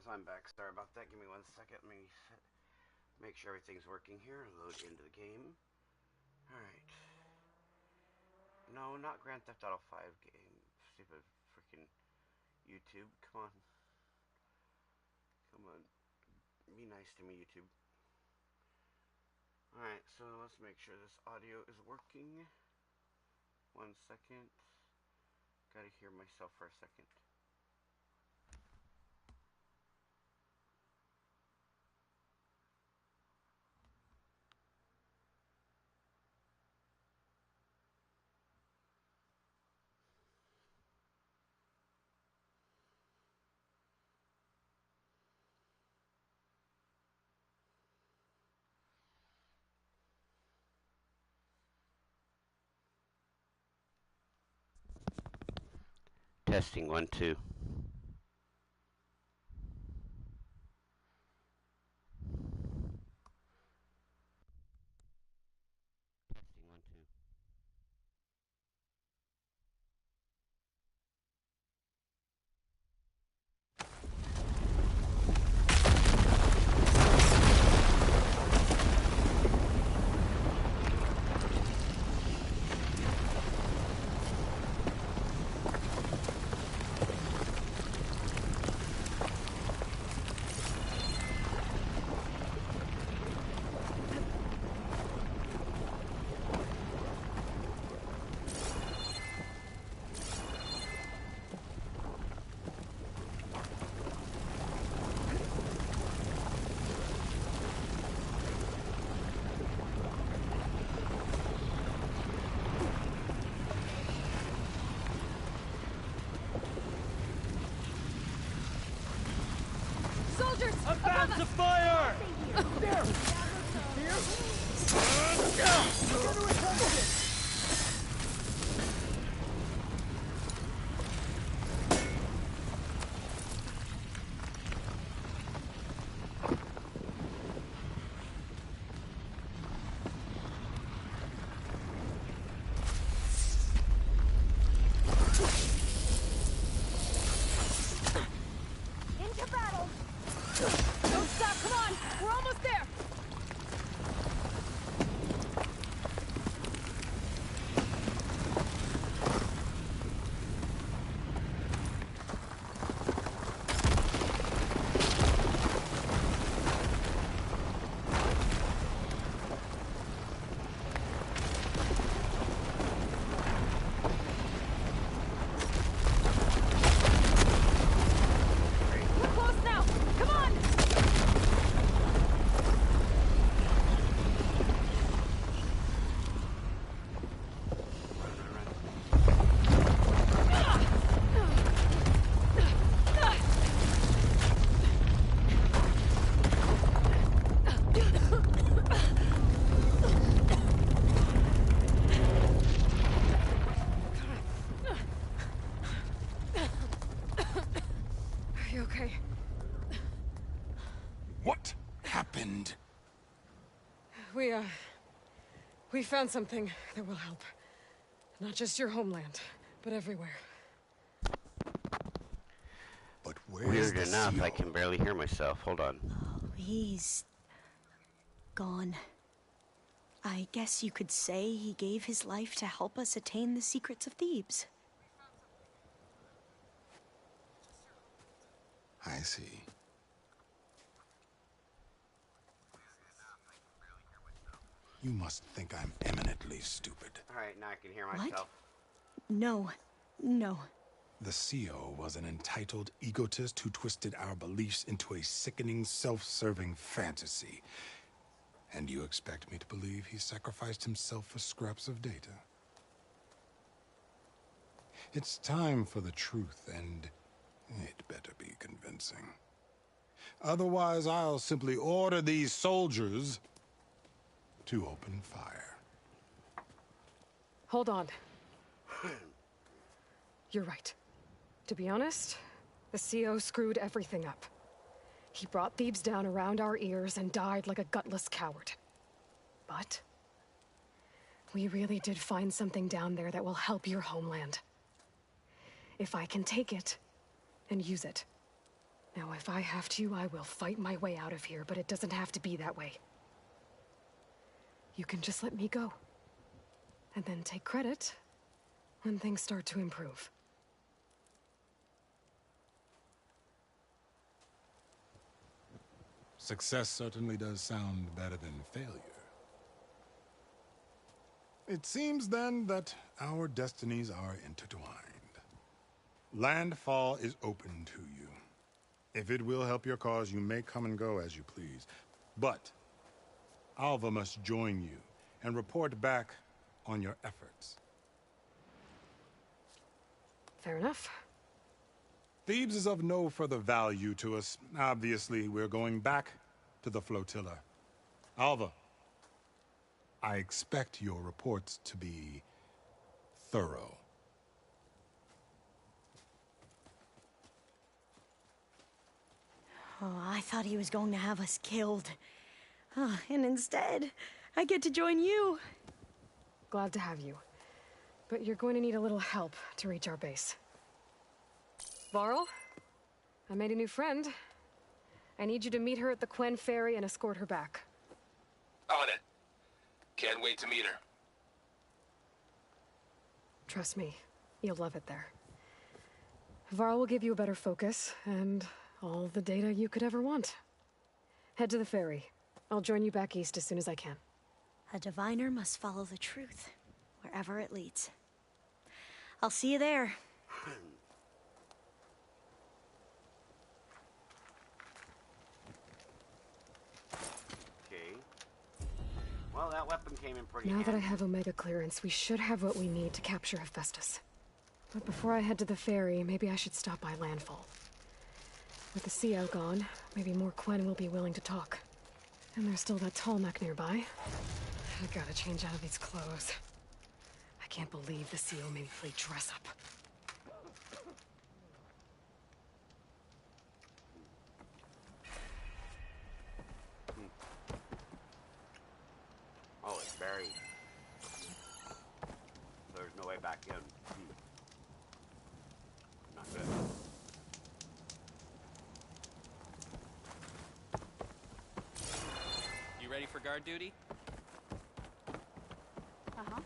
guys, I'm back. Sorry about that. Give me 1 second. Let me make sure everything's working here. Load into the game. Alright. No, not Grand Theft Auto 5 game. Stupid freaking YouTube. Come on. Come on. Be nice to me, YouTube. Alright, so let's make sure this audio is working. 1 second. Gotta hear myself for a second. Testing 1 2. Testing 1 2. About to fire! There! Here? Into battle! Don't stop, come on! We're almost there! We're close now! Come on! Are you okay? What happened? We found something that will help. Not just your homeland, but everywhere. But where's Weird the enough, CO? I can barely hear myself. Hold on. He's gone. I guess you could say he gave his life to help us attain the secrets of Thebes. I see. You must think I'm eminently stupid. Alright, now I can hear What? myself. No. The CO was an entitled egotist who twisted our beliefs into a sickening, self-serving fantasy. And you expect me to believe he sacrificed himself for scraps of data? It's time for the truth, and it better be convincing. Otherwise, I'll simply order these soldiers to open fire. Hold on. You're right. To be honest, the CO screwed everything up. He brought Thebes down around our ears and died like a gutless coward. But we really did find something down there that will help your homeland. If I can take it and use it, Now, if I have to, I will fight my way out of here, but it doesn't have to be that way. You can just let me go. And then take credit when things start to improve. Success certainly does sound better than failure. It seems then that our destinies are intertwined. Landfall is open to you. If it will help your cause, you may come and go as you please. But Alva must join you and report back on your efforts. Fair enough. Thebes is of no further value to us. Obviously, we're going back to the flotilla. Alva, I expect your reports to be thorough. Oh, I thought he was going to have us killed. And instead, I get to join you. Glad to have you. But you're going to need a little help to reach our base. Varl, I made a new friend. I need you to meet her at the Quen Ferry and escort her back. On it. Can't wait to meet her. Trust me, you'll love it there. Varl will give you a better focus, and all the data you could ever want. Head to the ferry. I'll join you back east as soon as I can. A diviner must follow the truth, wherever it leads. I'll see you there. Okay. Well, that weapon came in pretty Now that I handy. have Omega clearance, we should have what we need to capture Hephaestus. But before I head to the ferry, maybe I should stop by Landfall. With the CO gone, maybe more Quen will be willing to talk. And there's still that tall mech nearby. I gotta change out of these clothes. I can't believe the CO made me play dress up. Oh, it's buried. There's no way back in. Not good. You ready for guard duty? Uh-huh.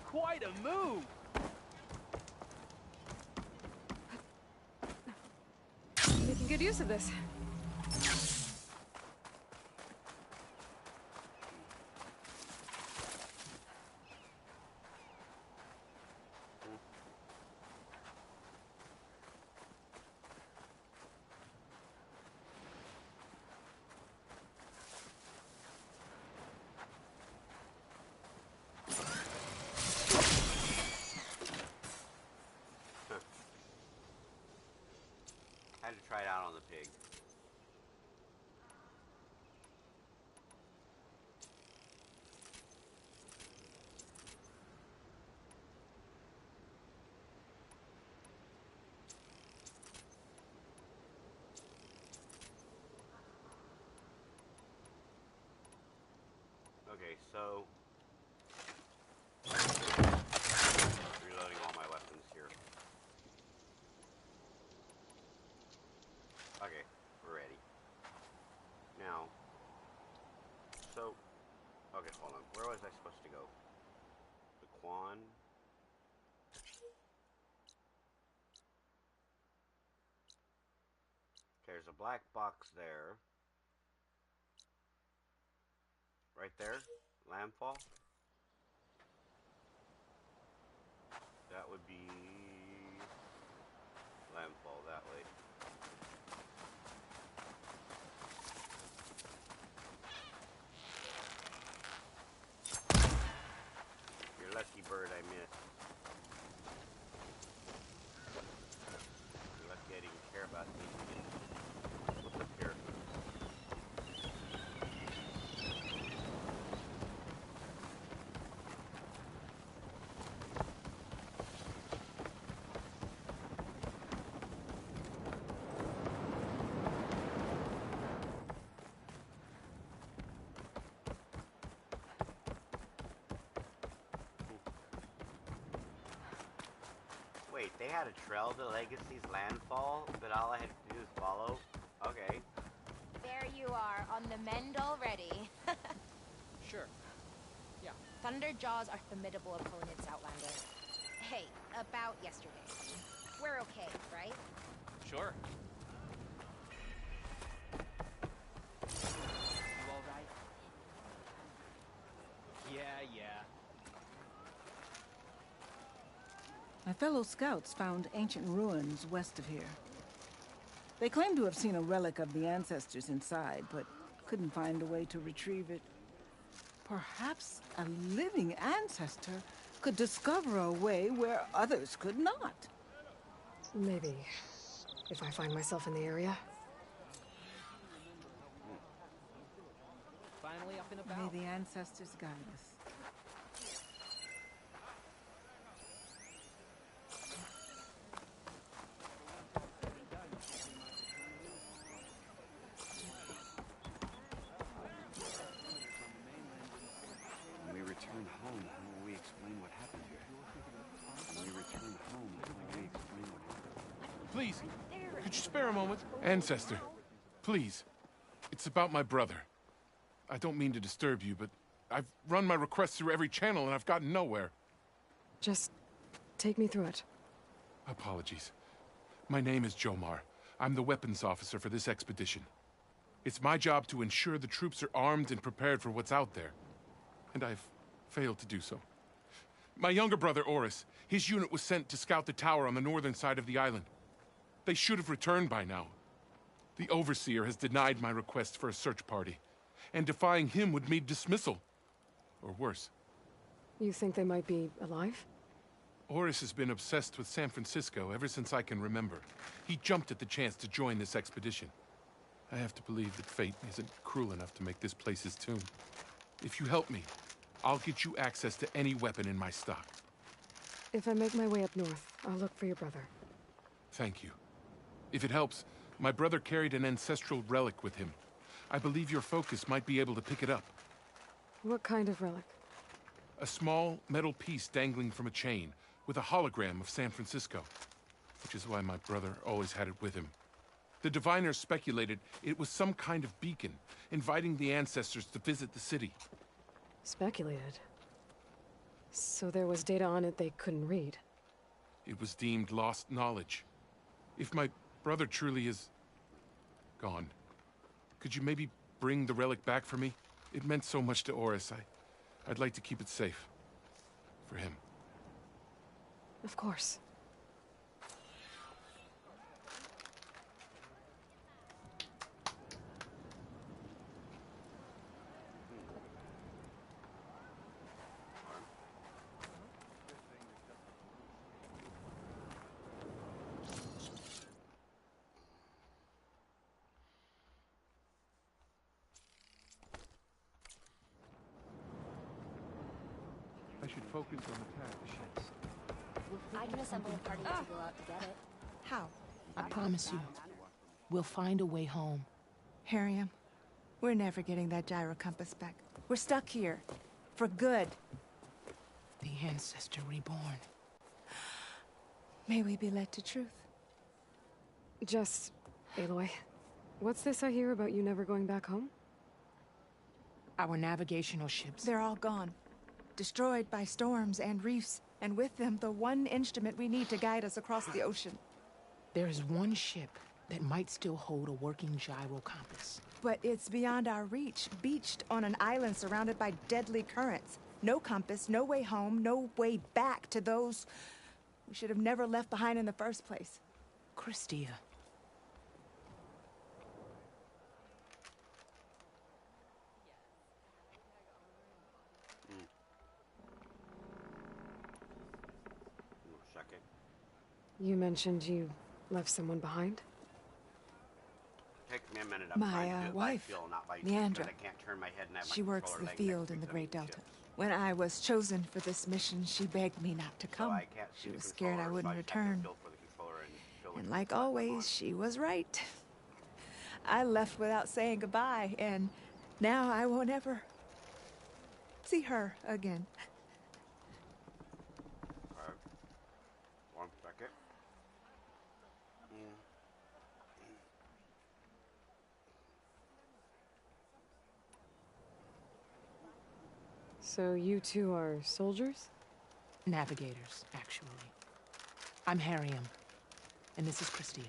Quite a move! Making good use of this. Had to try it out on the pig. Okay, so reloading all my weapons here. Okay, we're ready. Now, so, okay, hold on. Where was I supposed to go? The Quan? There's a black box there. Right there? Landfall? That would be Landfall that way. You're lucky, bird, I missed. You're lucky I didn't care about these. What's up here? had a trail to Legacy's landfall, but all I had to do is follow. Okay. There you are, on the mend already. Sure. Yeah. Thunderjaws are formidable opponents, Outlander. Hey, about yesterday. We're okay, right? Sure. You all right? Yeah. My fellow scouts found ancient ruins west of here. They claim to have seen a relic of the ancestors inside, but couldn't find a way to retrieve it. Perhaps a living ancestor could discover a way where others could not. Maybe. If I find myself in the area. Finally up and about. May the ancestors guide us. When we return home, how will we explain what happened here? When we return home, how will we explain what happened? Please, could you spare a moment? Ancestor, please. It's about my brother. I don't mean to disturb you, but I've run my request through every channel and I've gotten nowhere. Just take me through it. Apologies. My name is Jomar. I'm the weapons officer for this expedition. It's my job to ensure the troops are armed and prepared for what's out there. And I've failed to do so. My younger brother, Oris, his unit was sent to scout the tower on the northern side of the island. They should have returned by now. The Overseer has denied my request for a search party, and defying him would mean dismissal. Or worse. You think they might be alive? Oris has been obsessed with San Francisco ever since I can remember. He jumped at the chance to join this expedition. I have to believe that fate isn't cruel enough to make this place his tomb. If you help me, I'll get you access to any weapon in my stock. If I make my way up north, I'll look for your brother. Thank you. If it helps, my brother carried an ancestral relic with him. I believe your focus might be able to pick it up. What kind of relic? A small metal piece dangling from a chain with a hologram of San Francisco, which is why my brother always had it with him. The diviners speculated it was some kind of beacon, inviting the ancestors to visit the city. Speculated? So there was data on it they couldn't read? It was deemed lost knowledge. If my brother truly is gone, could you maybe bring the relic back for me? It meant so much to Oris. I'd like to keep it safe. For him. Of course. I should focus on the task. I can assemble a party to go out to get it. How? I promise you, we'll find a way home. Harriam, we're never getting that gyro compass back. We're stuck here. For good. The ancestor reborn. May we be led to truth. Just, Aloy, what's this I hear about you never going back home? Our navigational ships. They're all gone. Destroyed by storms and reefs, and with them, the one instrument we need to guide us across the ocean. There is one ship that might still hold a working gyro compass. But it's beyond our reach, beached on an island surrounded by deadly currents. No compass, no way home, no way back to those we should have never left behind in the first place. Christia. You mentioned you left someone behind? Takes me a minute. My wife, Leandra. I can't turn my head and have my She works the controller laying field next to in me the 'cause I'm Great eating Delta. chips. When I was chosen for this mission, she begged me not to come. I can't see She the was scared I controller, so wouldn't just have to return. feel for the controller and feel And it like come on. always, she was right. I left without saying goodbye, and now I won't ever see her again. Alright. 1 second. So you two are soldiers? Navigators, actually. I'm Harriam, and this is Christia.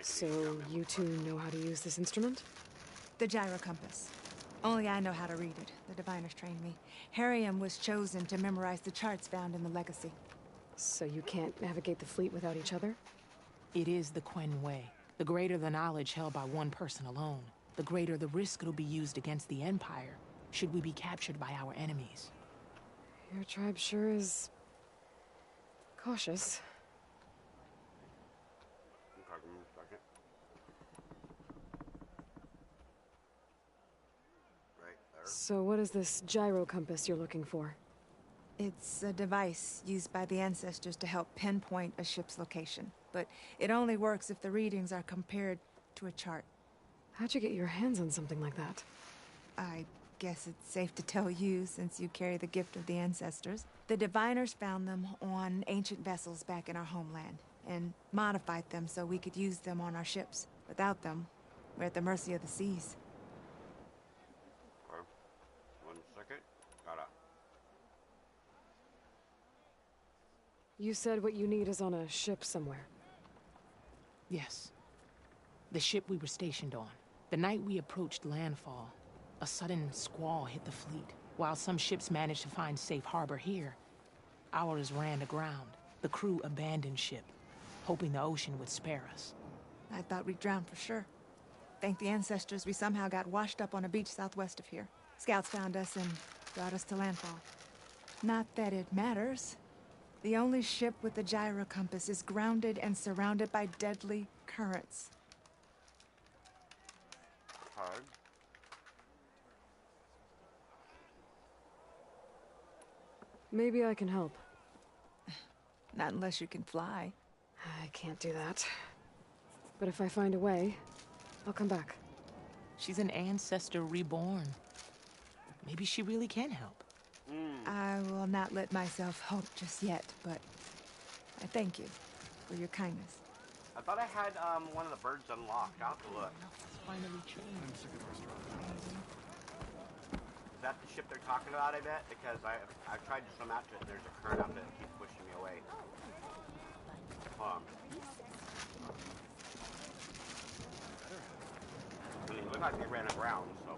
So you two know how to use this instrument? The gyro compass. Only I know how to read it. The diviners trained me. Harriam was chosen to memorize the charts found in the legacy. So you can't navigate the fleet without each other? It is the Quen way. The greater the knowledge held by one person alone, the greater the risk it'll be used against the Empire, should we be captured by our enemies. Your tribe sure is... cautious. So what is this gyro compass you're looking for? It's a device used by the ancestors to help pinpoint a ship's location. But it only works if the readings are compared to a chart. How'd you get your hands on something like that? I guess it's safe to tell you, since you carry the gift of the ancestors. The diviners found them on ancient vessels back in our homeland, and modified them so we could use them on our ships. Without them, we're at the mercy of the seas. One second. Gotta. You said what you need is on a ship somewhere. Yes. The ship we were stationed on. The night we approached landfall, a sudden squall hit the fleet. While some ships managed to find safe harbor here, ours ran aground. The crew abandoned ship, hoping the ocean would spare us. I thought we'd drown for sure. Thank the ancestors, we somehow got washed up on a beach southwest of here. Scouts found us and brought us to landfall. Not that it matters. The only ship with the gyro compass is grounded and surrounded by deadly currents. Hard. Maybe I can help. Not unless you can fly. I can't do that. But if I find a way, I'll come back. She's an ancestor reborn. Maybe she really can help. I will not let myself hope just yet, but I thank you for your kindness. I thought I had one of the birds unlocked. I'll have to look. It's finally changed. Is that the ship they're talking about, I bet? Because I've tried to swim out to it and there's a current out there that keeps pushing me away. Hold on. I mean, it looked like they ran aground, so...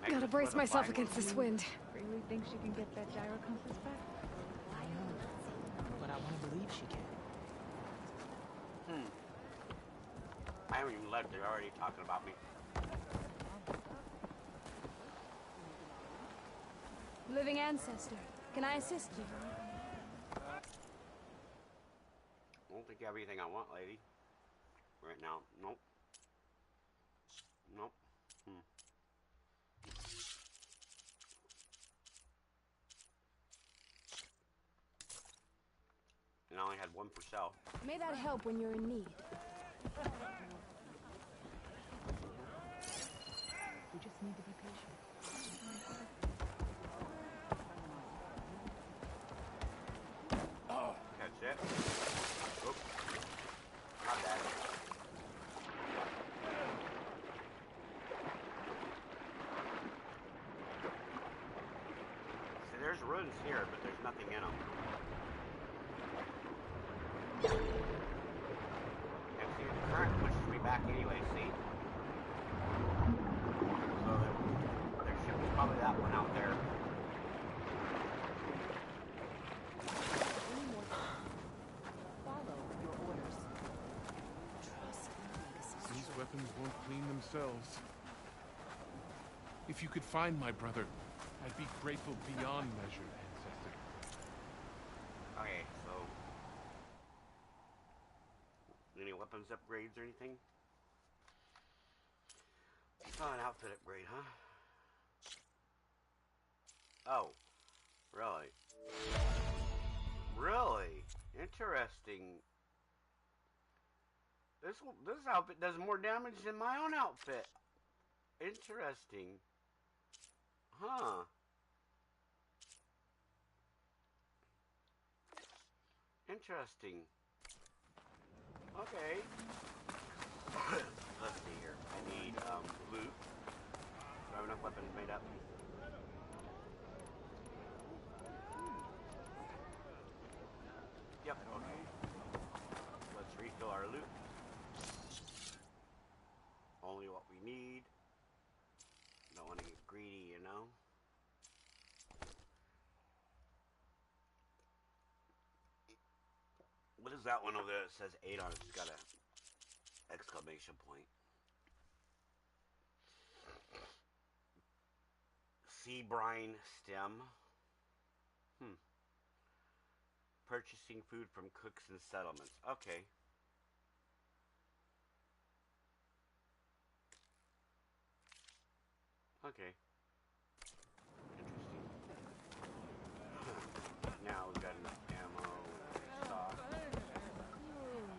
Gotta brace myself against this wind. Really think she can get that gyro compass back? I know, but I want to believe she can. I haven't even left. They're already talking about me. Living ancestor, can I assist you? I don't think you have anything I want, lady. Right now. Nope. Nope. And I only had one for sale. May that help when you're in need. We just need to be patient. That's it. Oops. Not bad. See, there's ruins here, but there's nothing in them. And see, the current pushes me back anyway, see? So their ship is probably that one out there. Follow your orders. Trust in the legacy. These weapons won't clean themselves. If you could find my brother, I'd be grateful beyond measure, ancestor. Okay, so... Any weapons upgrades or anything? Oh, an outfit upgrade, huh? Oh, really? Really? Interesting. This outfit does more damage than my own outfit. Interesting. Huh. Interesting. Okay. Let's see here. I need loot. I have enough weapons made up. Yep, okay. Let's refill our loot. Only what we need. Don't want to get greedy, you know? What is that one over there that says 8 on it? It's got a exclamation point. Sea brine stem. Purchasing food from cooks and settlements. Okay. Okay. Interesting. Now we've got enough ammo, stock,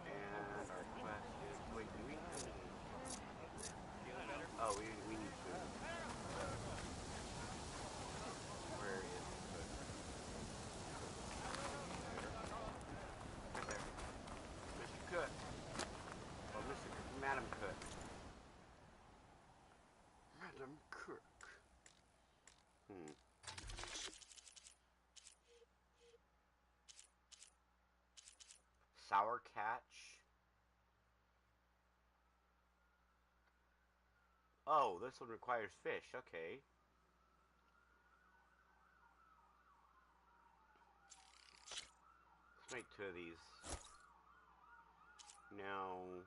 and our quest is... Wait, do we have any... Oh, we need food. Where is the food? Right there. Mr. Cook. Or Madam Cook. Madam Cook. Sour catch. Oh, this one requires fish. Okay. Let's make 2 of these. Now...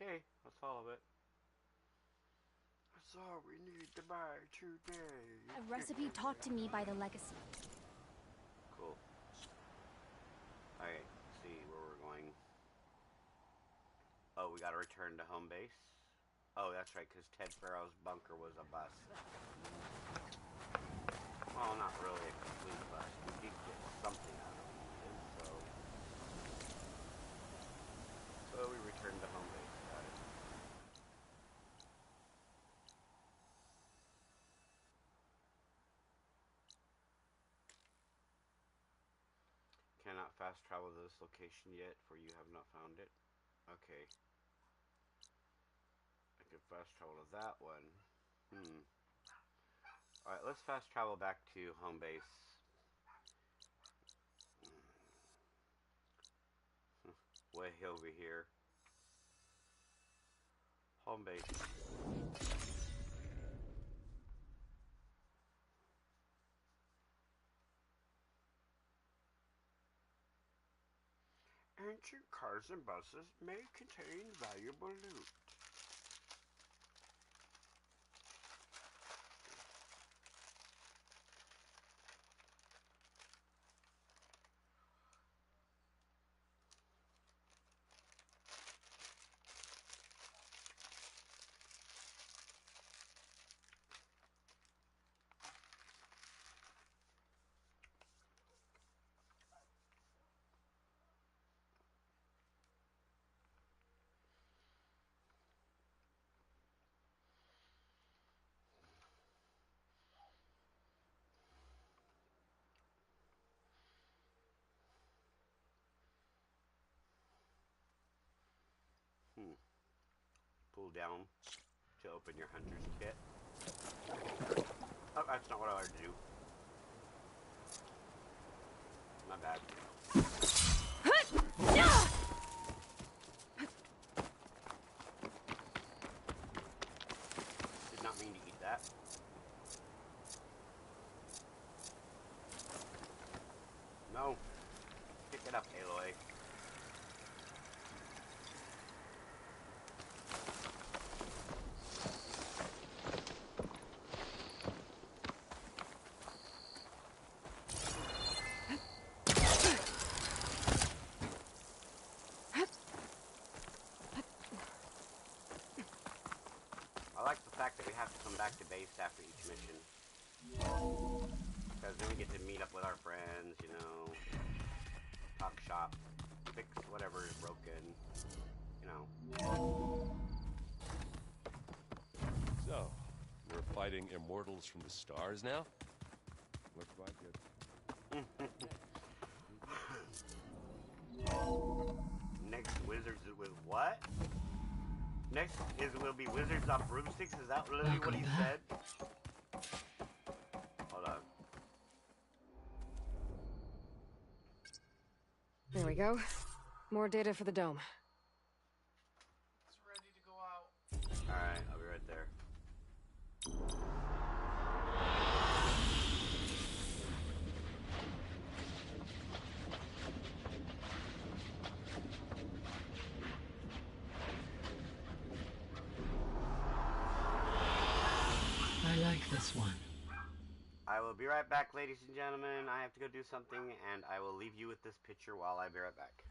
Okay, that's all of it. That's all we need to buy today. A recipe taught to me by the legacy. Cool. Alright, let's see where we're going. Oh, we gotta return to home base. Oh, that's right, because Ted Farrow's bunker was a bust. Well, not really a complete bust. We did get something out of it, so we returned to home base. Got it. Cannot fast travel to this location yet, for you have not found it. Okay. I can fast travel to that one. Alright, let's fast travel back to home base. Way over here. Home base. Ancient cars and buses may contain valuable loot. Pull down to open your hunter's kit. Oh, that's not what I wanted to do. My bad. Did not mean to eat that. No. Pick it up, Aloy. I like the fact that we have to come back to base after each mission. Because then we get to meet up with our friends, you know, talk shop, fix whatever is broken, you know. So, we're fighting immortals from the stars now? Looks like it. Next wizards with what? Next will be wizards on broomsticks. Is that literally what he said? Hold on. There we go. More data for the dome. It's ready to go out. Alright, I'll be right there. I like this one. I will be right back, ladies and gentlemen. I have to go do something, and I will leave you with this picture while I be right back.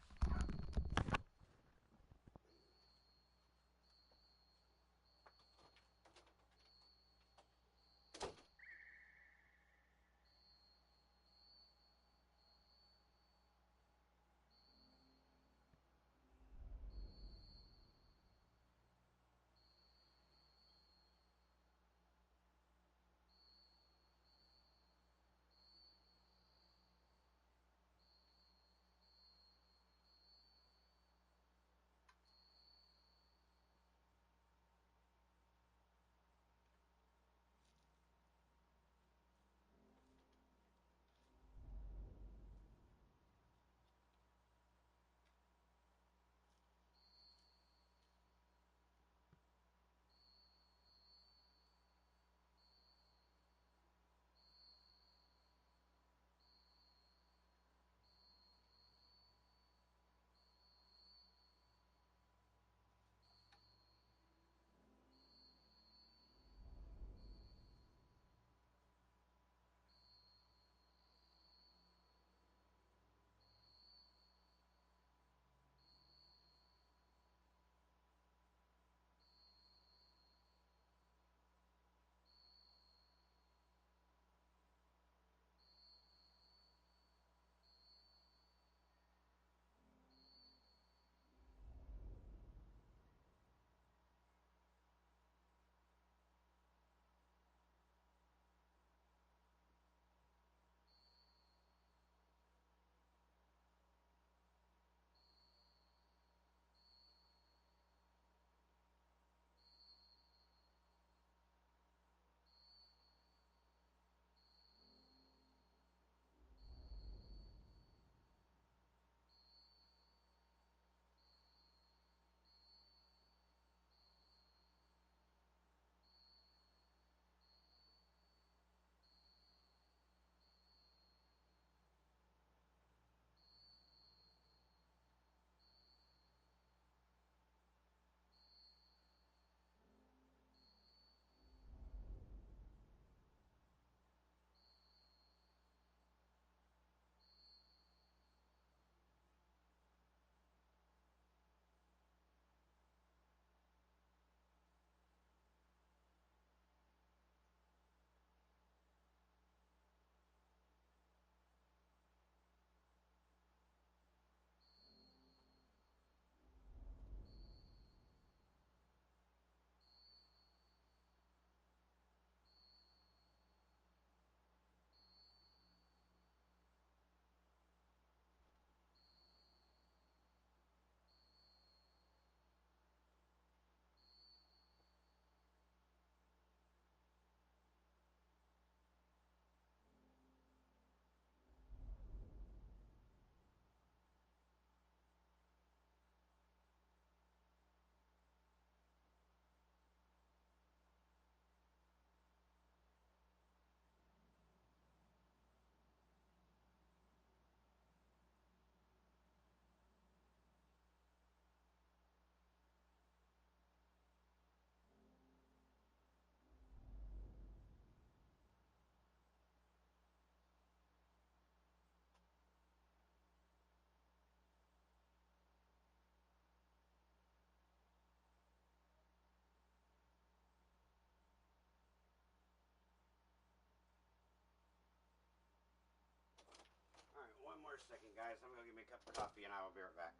Alright, one more second, guys. I'm gonna get me a cup of coffee and I will be right back.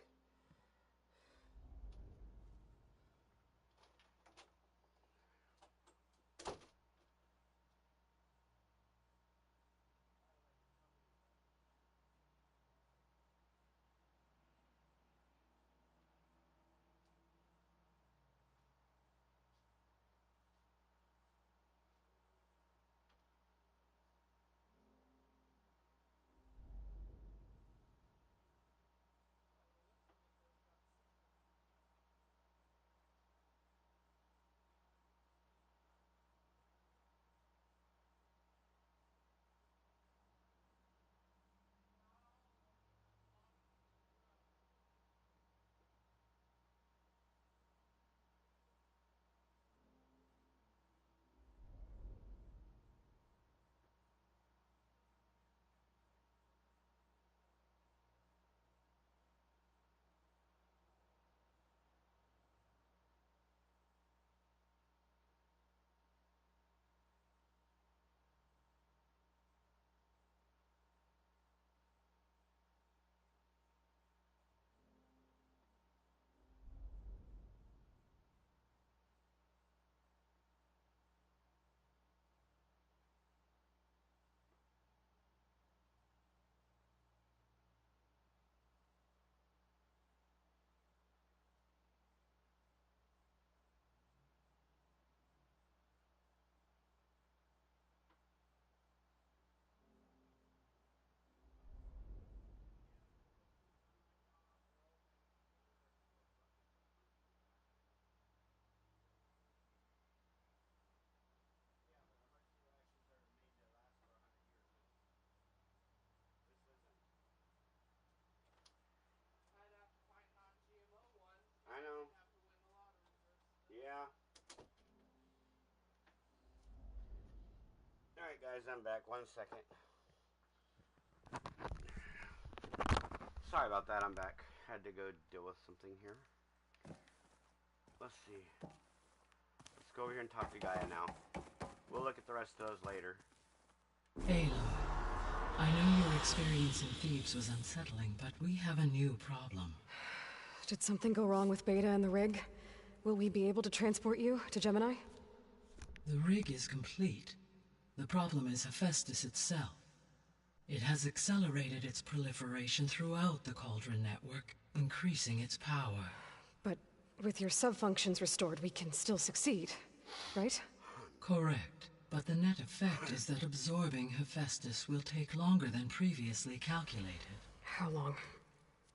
Guys, I'm back. 1 second. Sorry about that, I'm back. Had to go deal with something here. Let's see. Let's go over here and talk to Gaia now. We'll look at the rest of those later. Aloy, I know your experience in Thebes was unsettling, but we have a new problem. Did something go wrong with Beta and the rig? Will we be able to transport you to Gemini? The rig is complete. The problem is Hephaestus itself. It has accelerated its proliferation throughout the Cauldron network, increasing its power. But with your sub-functions restored, we can still succeed, right? Correct. But the net effect is that absorbing Hephaestus will take longer than previously calculated. How long?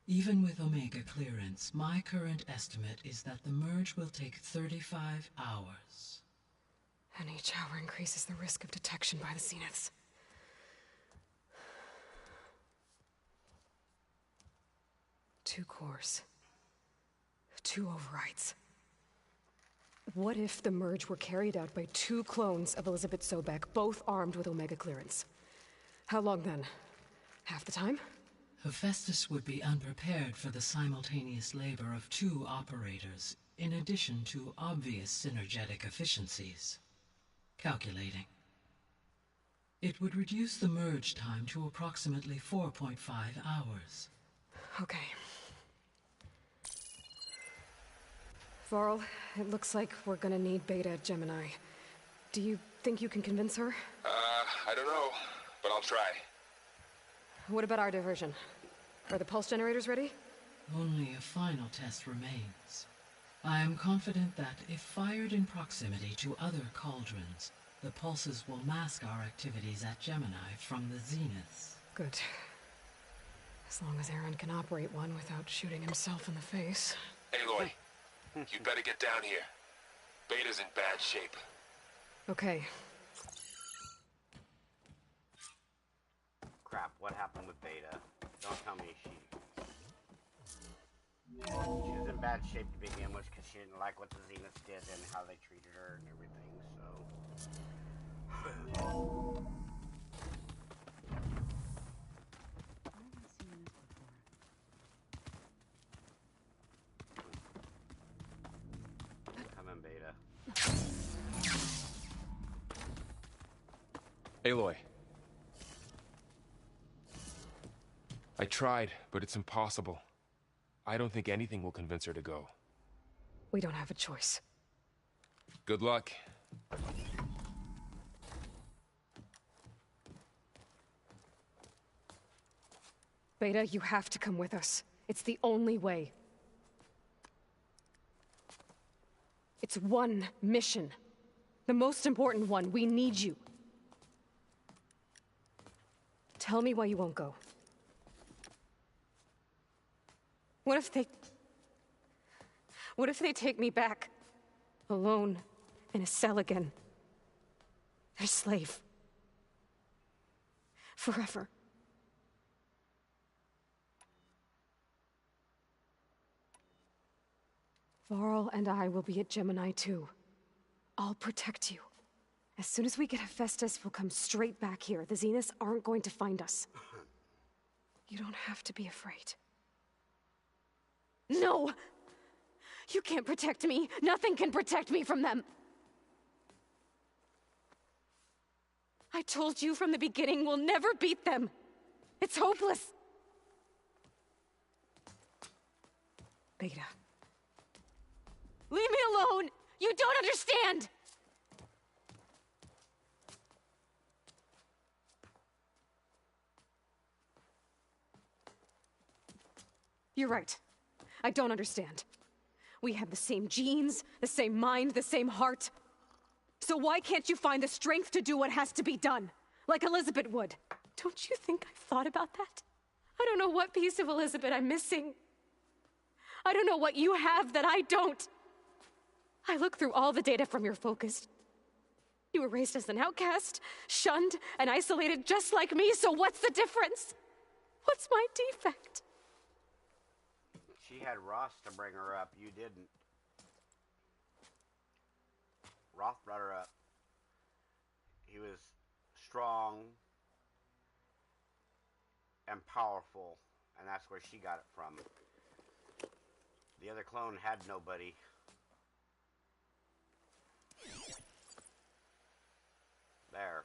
Even with Omega clearance, my current estimate is that the merge will take 35 hours. And each hour increases the risk of detection by the Zeniths. Two cores. Two overrides. What if the merge were carried out by two clones of Elizabeth Sobek, both armed with Omega clearance? How long then? Half the time? Hephaestus would be unprepared for the simultaneous labor of two operators, in addition to obvious synergetic efficiencies. Calculating. It would reduce the merge time to approximately 4.5 hours. Okay. Varl, it looks like we're gonna need Beta at Gemini. Do you think you can convince her? I don't know, but I'll try. What about our diversion? Are the pulse generators ready? Only a final test remains. I am confident that if fired in proximity to other cauldrons, the pulses will mask our activities at Gemini from the Zeniths. Good. As long as Aaron can operate one without shooting himself in the face. Aloy, you better get down here. Beta's in bad shape. Okay. Crap, what happened with Beta? Don't tell me she was in bad shape to begin with because she didn't like what the Zeniths did and how they treated her and everything, so... Come in, Beta. Aloy. I tried, but it's impossible. I don't think anything will convince her to go. We don't have a choice. Good luck. Beta, you have to come with us. It's the only way. It's one mission. The most important one. We need you. Tell me why you won't go. What if they take me back? Alone, in a cell again. Their slave. Forever. Varl and I will be at Gemini too. I'll protect you. As soon as we get Hephaestus, we'll come straight back here. The Zeniths aren't going to find us. You don't have to be afraid. No! You can't protect me. Nothing can protect me from them. I told you from the beginning we'll never beat them. It's hopeless. Beta. Leave me alone! You don't understand! You're right. I don't understand. We have the same genes, the same mind, the same heart. So why can't you find the strength to do what has to be done? Like Elizabeth would. Don't you think I've thought about that? I don't know what piece of Elizabeth I'm missing. I don't know what you have that I don't. I look through all the data from your focus. You were raised as an outcast, shunned, and isolated just like me, so what's the difference? What's my defect? She had Ross to bring her up. You didn't. Roth brought her up. He was strong and powerful, and that's where she got it from. The other clone had nobody. There.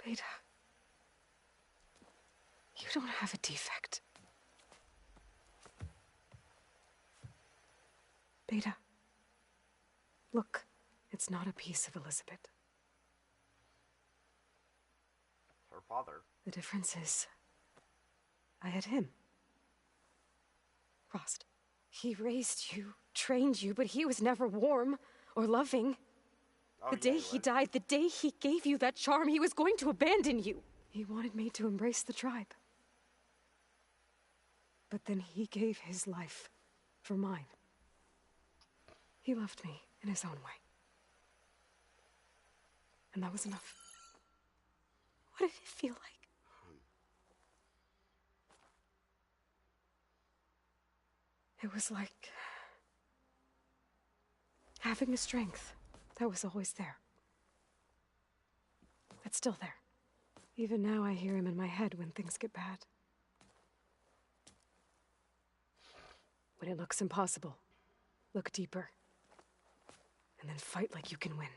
Beta. You don't have a defect. Beta. Look, it's not a piece of Elizabeth. Her father. The difference is, I had him. Frost. He raised you, trained you, but he was never warm or loving. The day he died, the day he gave you that charm, he was going to abandon you. He wanted me to embrace the tribe. But then he gave his life for mine. He loved me in his own way. And that was enough. What did it feel like? It was like having a strength that was always there. That's still there. Even now I hear him in my head when things get bad. When it looks impossible, look deeper. And then fight like you can win.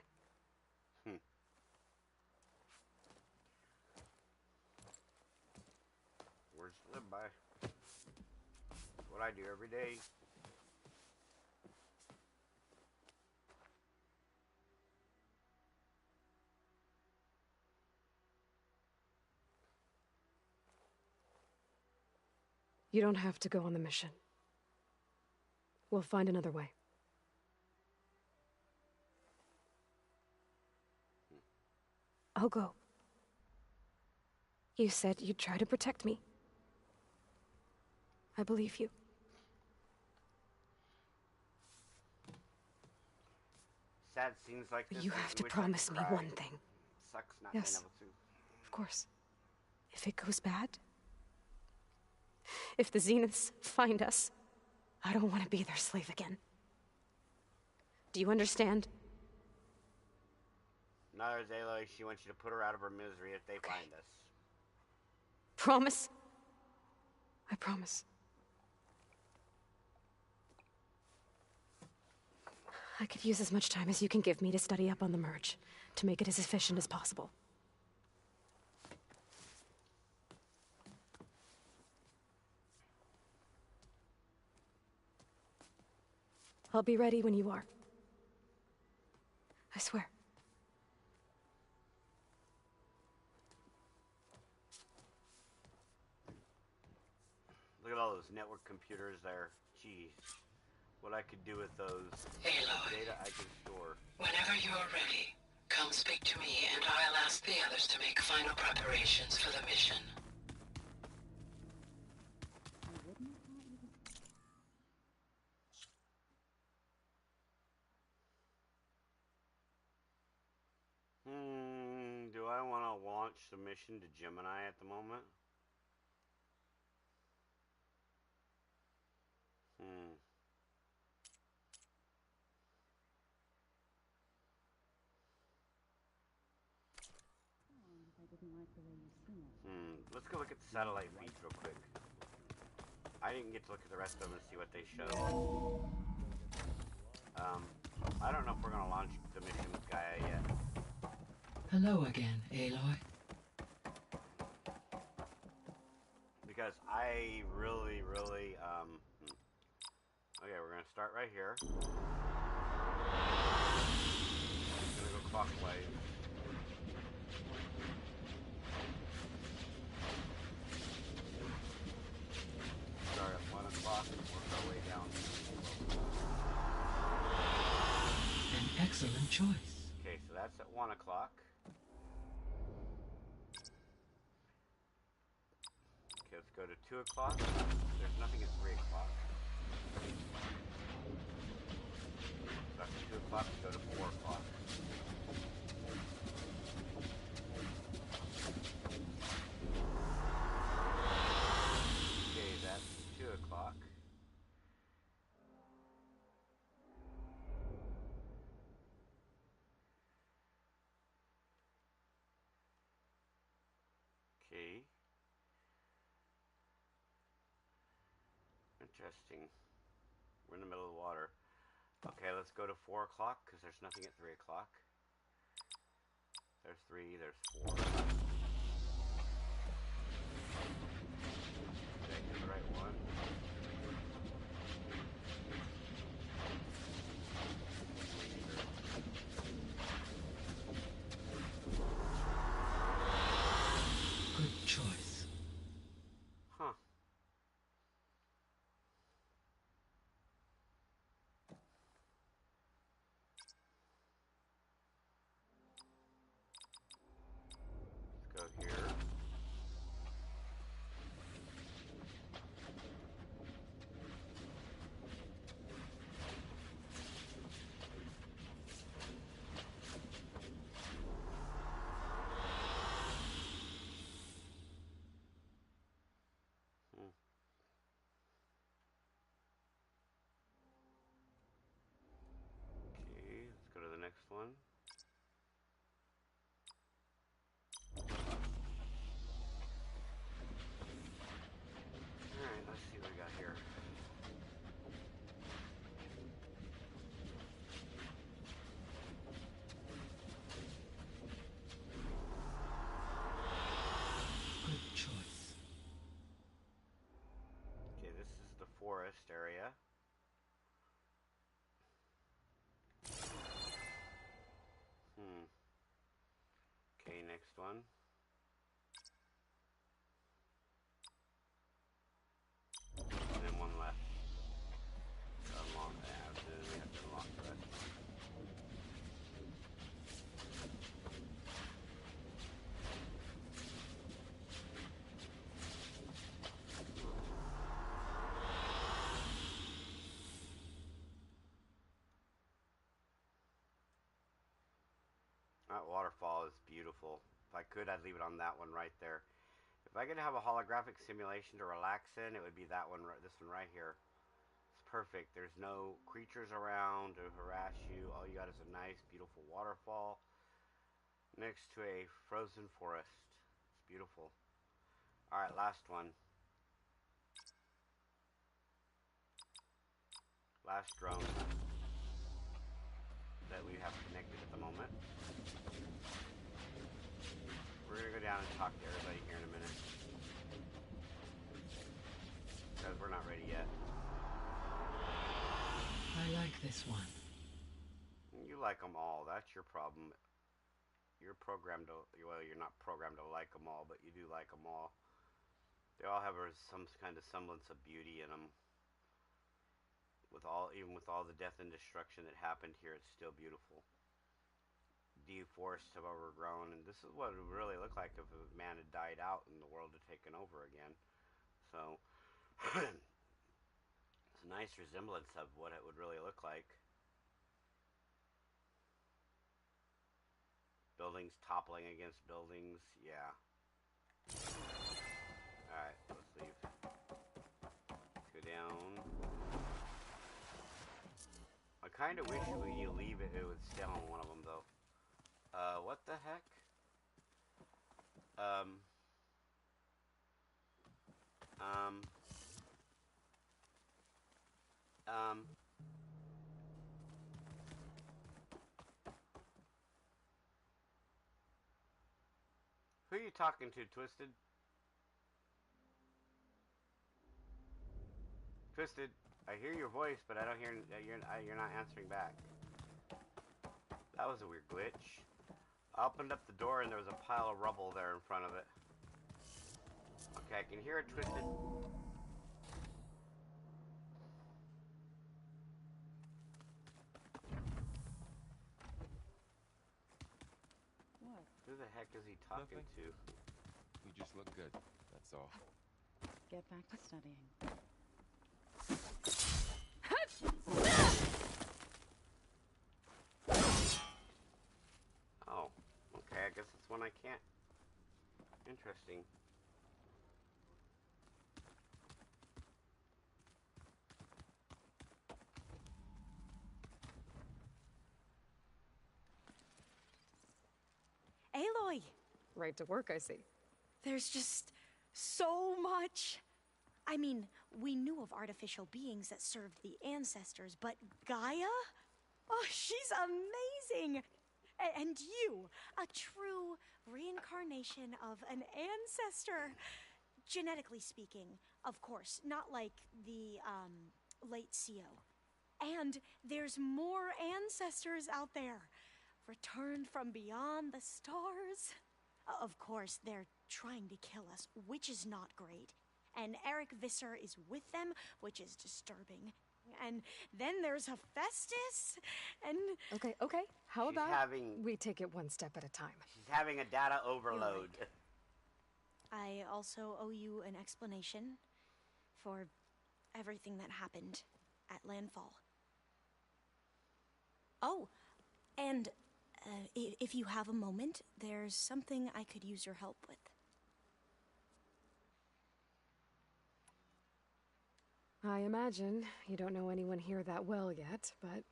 Words to live by. That's what I do every day. You don't have to go on the mission. We'll find another way. I'll go. You said you'd try to protect me. I believe you. Sad scenes like this. But you have to promise me one thing. Sucks not Yes. being able to. Of course. If it goes bad, if the Zeniths find us, I don't want to be their slave again. Do you understand? Neither does Aloy. She wants you to put her out of her misery if they find us. Promise? I promise. I could use as much time as you can give me to study up on the merge, to make it as efficient as possible. I'll be ready when you are. I swear. Look at all those network computers there. Jeez. What I could do with those. Aloy. Data I can store. Whenever you're ready, come speak to me and I'll ask the others to make final preparations for the mission. Do I want to launch the mission to Gemini at the moment? Let's go look at the satellite feeds real quick. I didn't get to look at the rest of them and see what they show. I don't know if we're going to launch the mission with Gaia yet. Hello again, Aloy. Because I really, okay, we're going to start right here. I'm going to go clockwise. Start at 1 o'clock and work our way down. An excellent choice. Okay, so that's at 1 o'clock. Okay, let's go to 2 o'clock. There's nothing at 3 o'clock. So after 2 o'clock, we go to 4 o'clock. Okay, that's 2 o'clock. Interesting. We're in the middle of the water. Okay, let's go to 4 o'clock, because there's nothing at 3 o'clock. There's 3, there's 4. Did I get the right one? Good choice. Huh. Let's go here. Okay, let's go to the next one. Alright, let's see what we got here. Good choice. Okay, this is the forest area. Okay, next one. And then one left. Unlock that, and then we have to unlock the rest. That waterfall is beautiful. If I could, I'd leave it on that one right there. If I could have a holographic simulation to relax in, it would be that one, this one right here. It's perfect. There's no creatures around to harass you. All you got is a nice, beautiful waterfall next to a frozen forest. It's beautiful. Alright, last one. Last drone that we have connected at the moment. We're gonna go down and talk to everybody here in a minute, because we're not ready yet. I like this one. You like them all. That's your problem. You're programmed to, well, you're not programmed to like them all, but you do like them all. They all have some kind of semblance of beauty in them. Even with all the death and destruction that happened here, it's still beautiful. Forests have overgrown, and this is what it would really look like if a man had died out and the world had taken over again. So, it's a nice resemblance of what it would really look like. Buildings toppling against buildings, yeah. Alright, let's leave. Let's go down. I kind of wish when you leave it, it would stay on one of them, though. What the heck? Who are you talking to, Twisted? Twisted, I hear your voice, but I don't hear, you're not answering back. That was a weird glitch. I opened up the door and there was a pile of rubble there in front of it. Okay, I can hear it, Twisted. What? Who the heck is he talking to? You just look good, that's all. Get back to studying. Oh, okay, I guess that's one I can't. Interesting. Aloy! Right to work, I see. There's just so much. I mean, we knew of artificial beings that served the ancestors, but Gaia? Oh, she's amazing! And you, a true reincarnation of an ancestor. Genetically speaking, of course, not like the, late CO. And there's more ancestors out there, returned from beyond the stars. Of course, they're trying to kill us, which is not great. And Eric Visser is with them, which is disturbing. And then there's Hephaestus, and... Okay. How about we take it one step at a time? She's having a data overload. I also owe you an explanation for everything that happened at Landfall. Oh, and if you have a moment, there's something I could use your help with. I imagine you don't know anyone here that well yet, but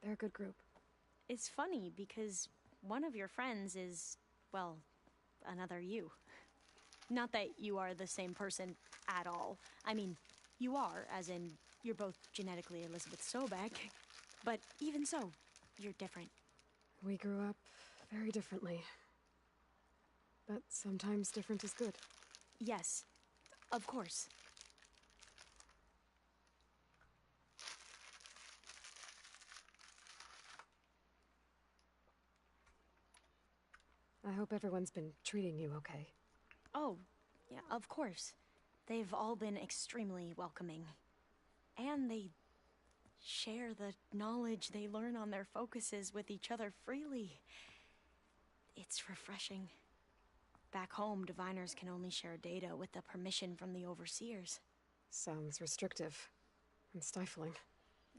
they're a good group. It's funny because one of your friends is, well, another you. Not that you are the same person at all. I mean, you are, as in, you're both genetically Elizabeth Sobek. But even so, you're different. We grew up very differently. But sometimes different is good. Yes, of course. I hope everyone's been treating you okay. Oh, yeah, of course. They've all been extremely welcoming. And they share the knowledge they learn on their focuses with each other freely. It's refreshing. Back home, diviners can only share data with the permission from the overseers. Sounds restrictive and stifling.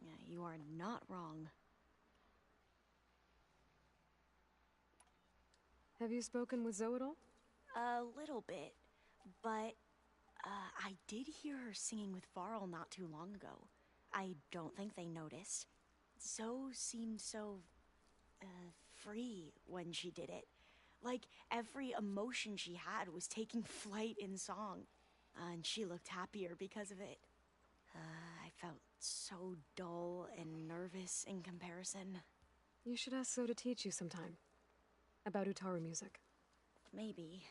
Yeah, you are not wrong. Have you spoken with Zoe at all? A little bit, but I did hear her singing with Varl not too long ago. I don't think they noticed. Zoe seemed so, free when she did it. Like every emotion she had was taking flight in song, and she looked happier because of it. I felt so dull and nervous in comparison. You should ask Zoe to teach you sometime. About Utaru music. Maybe.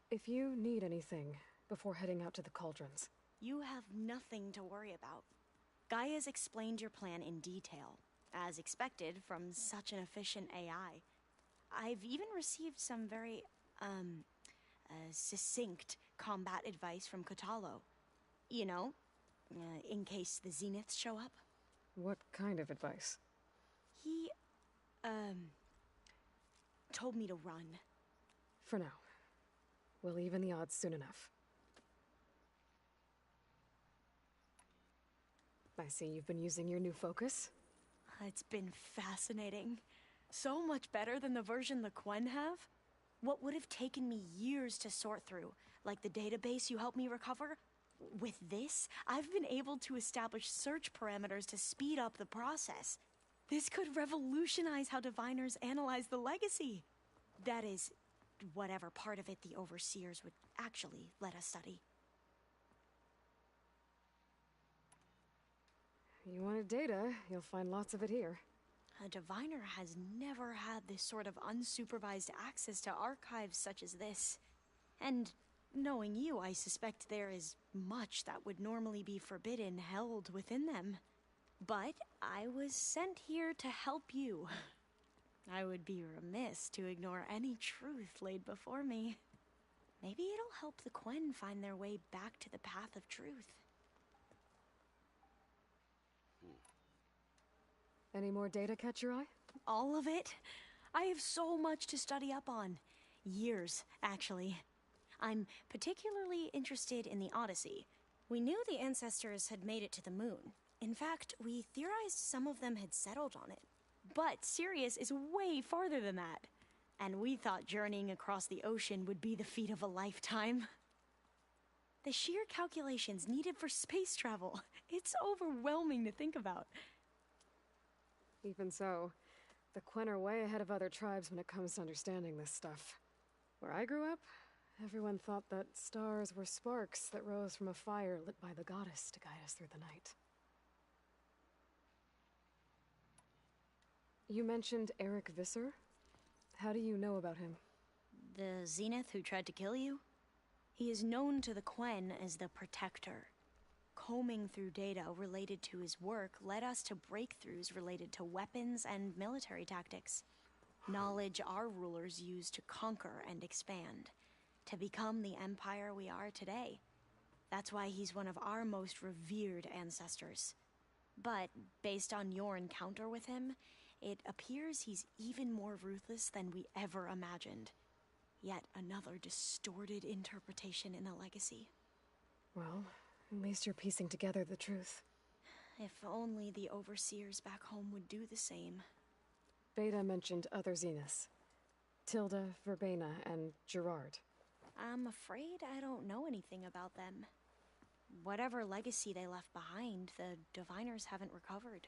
If you need anything before heading out to the cauldrons. You have nothing to worry about. Gaia's explained your plan in detail, as expected from such an efficient AI. I've even received some very, succinct combat advice from Kotalo. You know, in case the Zeniths show up. What kind of advice? He, told me to run. For now. We'll even the odds soon enough. I see you've been using your new focus. It's been fascinating. So much better than the version the Quen have. What would have taken me years to sort through, like the database you helped me recover, with this, I've been able to establish search parameters to speed up the process. This could revolutionize how diviners analyze the legacy. That is, whatever part of it the overseers would actually let us study. You wanted data, you'll find lots of it here. A diviner has never had this sort of unsupervised access to archives such as this. And knowing you, I suspect there is much that would normally be forbidden held within them. But I was sent here to help you. I would be remiss to ignore any truth laid before me. Maybe it'll help the Quen find their way back to the path of truth. Any more data catch your eye? All of it? I have so much to study up on. Years, actually. I'm particularly interested in the Odyssey. We knew the ancestors had made it to the moon. In fact, we theorized some of them had settled on it. But Sirius is way farther than that. And we thought journeying across the ocean would be the feat of a lifetime. The sheer calculations needed for space travel, it's overwhelming to think about. Even so, the Quen are way ahead of other tribes when it comes to understanding this stuff. Where I grew up, Everyone thought that stars were sparks that rose from a fire lit by the goddess to guide us through the night. You mentioned Eric Visser? How do you know about him? The Zenith who tried to kill you? He is known to the Quen as the Protector. Combing through data related to his work led us to breakthroughs related to weapons and military tactics. Knowledge our rulers used to conquer and expand, to become the empire we are today. That's why he's one of our most revered ancestors. But, based on your encounter with him, it appears he's even more ruthless than we ever imagined. Yet another distorted interpretation in the legacy. Well, at least you're piecing together the truth. If only the overseers back home would do the same. Beta mentioned other Zeniths. Tilda, Verbena, and Gerard. I'm afraid I don't know anything about them. Whatever legacy they left behind, the Diviners haven't recovered.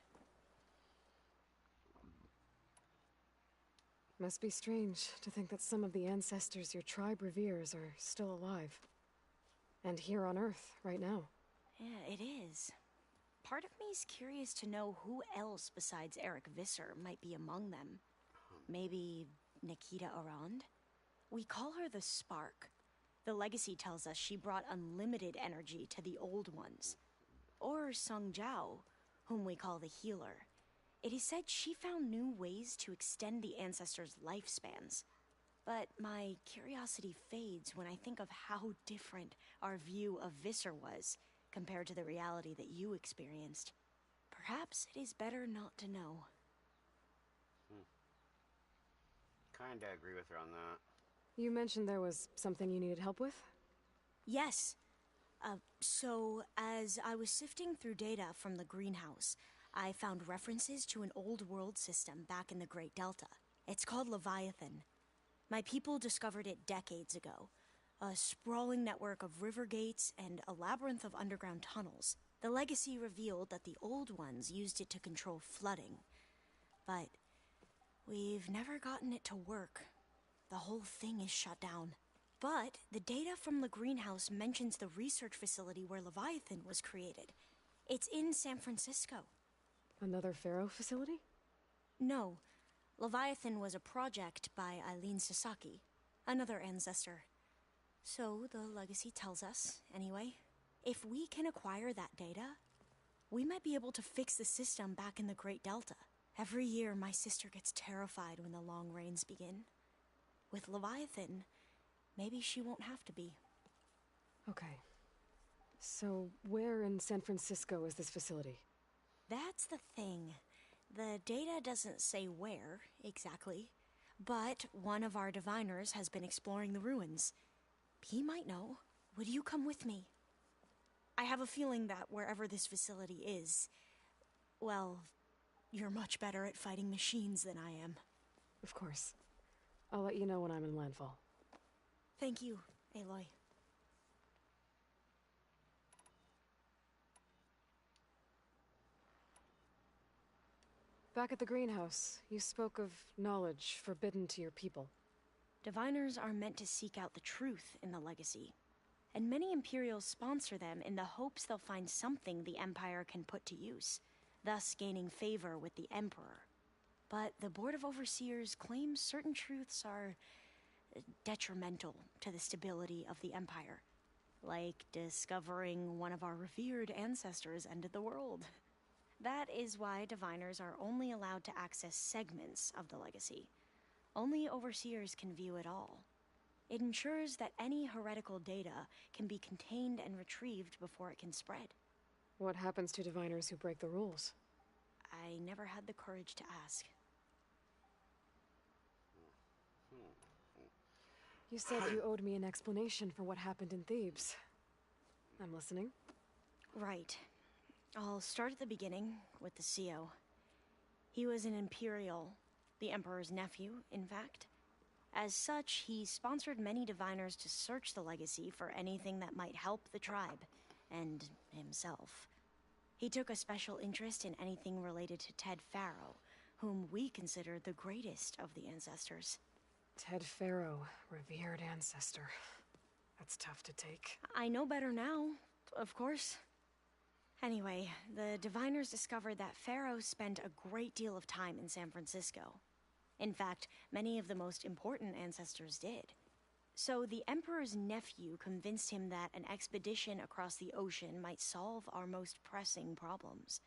Must be strange to think that some of the ancestors your tribe reveres are still alive. And here on Earth, right now. Yeah, it is. Part of me's curious to know who else besides Eric Visser might be among them. Maybe Nikita Arand? We call her the Spark. The legacy tells us she brought unlimited energy to the Old Ones. Or Sung Jiao, whom we call the Healer. It is said she found new ways to extend the ancestors' lifespans. But my curiosity fades when I think of how different our view of Visser was compared to the reality that you experienced. Perhaps it is better not to know. Kinda agree with her on that. You mentioned there was something you needed help with? Yes. So, as I was sifting through data from the greenhouse, I found references to an old world system back in the Great Delta. It's called Leviathan. My people discovered it decades ago. A sprawling network of river gates and a labyrinth of underground tunnels. The legacy revealed that the Old Ones used it to control flooding. But we've never gotten it to work. The whole thing is shut down. But the data from the greenhouse mentions the research facility where Leviathan was created. It's in San Francisco. Another Pharaoh facility? No. Leviathan was a project by Eileen Sasaki, another ancestor. So the legacy tells us, anyway. If we can acquire that data, we might be able to fix the system back in the Great Delta. Every year, my sister gets terrified when the long rains begin. With Leviathan, maybe she won't have to be. Okay. So, where in San Francisco is this facility? That's the thing. The data doesn't say where, exactly. But one of our diviners has been exploring the ruins. He might know. Would you come with me? I have a feeling that wherever this facility is, well, you're much better at fighting machines than I am. Of course. I'll let you know when I'm in landfall. Thank you, Aloy. Back at the greenhouse, you spoke of knowledge forbidden to your people. Diviners are meant to seek out the truth in the legacy, and many Imperials sponsor them in the hopes they'll find something the Empire can put to use, thus gaining favor with the Emperor. But the Board of Overseers claims certain truths are detrimental to the stability of the Empire, like discovering one of our revered ancestors ended the world. That is why Diviners are only allowed to access segments of the legacy. Only Overseers can view it all. It ensures that any heretical data can be contained and retrieved before it can spread. What happens to Diviners who break the rules? I never had the courage to ask. You said you owed me an explanation for what happened in Thebes. I'm listening. Right. I'll start at the beginning with the CO. He was an Imperial, the Emperor's nephew, in fact. As such, he sponsored many Diviners to search the legacy for anything that might help the tribe, and himself. He took a special interest in anything related to Ted Farrow, whom we consider the greatest of the ancestors. Ted Farrow, revered ancestor. That's tough to take. I know better now, of course. Anyway, the diviners discovered that Pharaoh spent a great deal of time in San Francisco. In fact, many of the most important ancestors did. So the Emperor's nephew convinced him that an expedition across the ocean might solve our most pressing problems.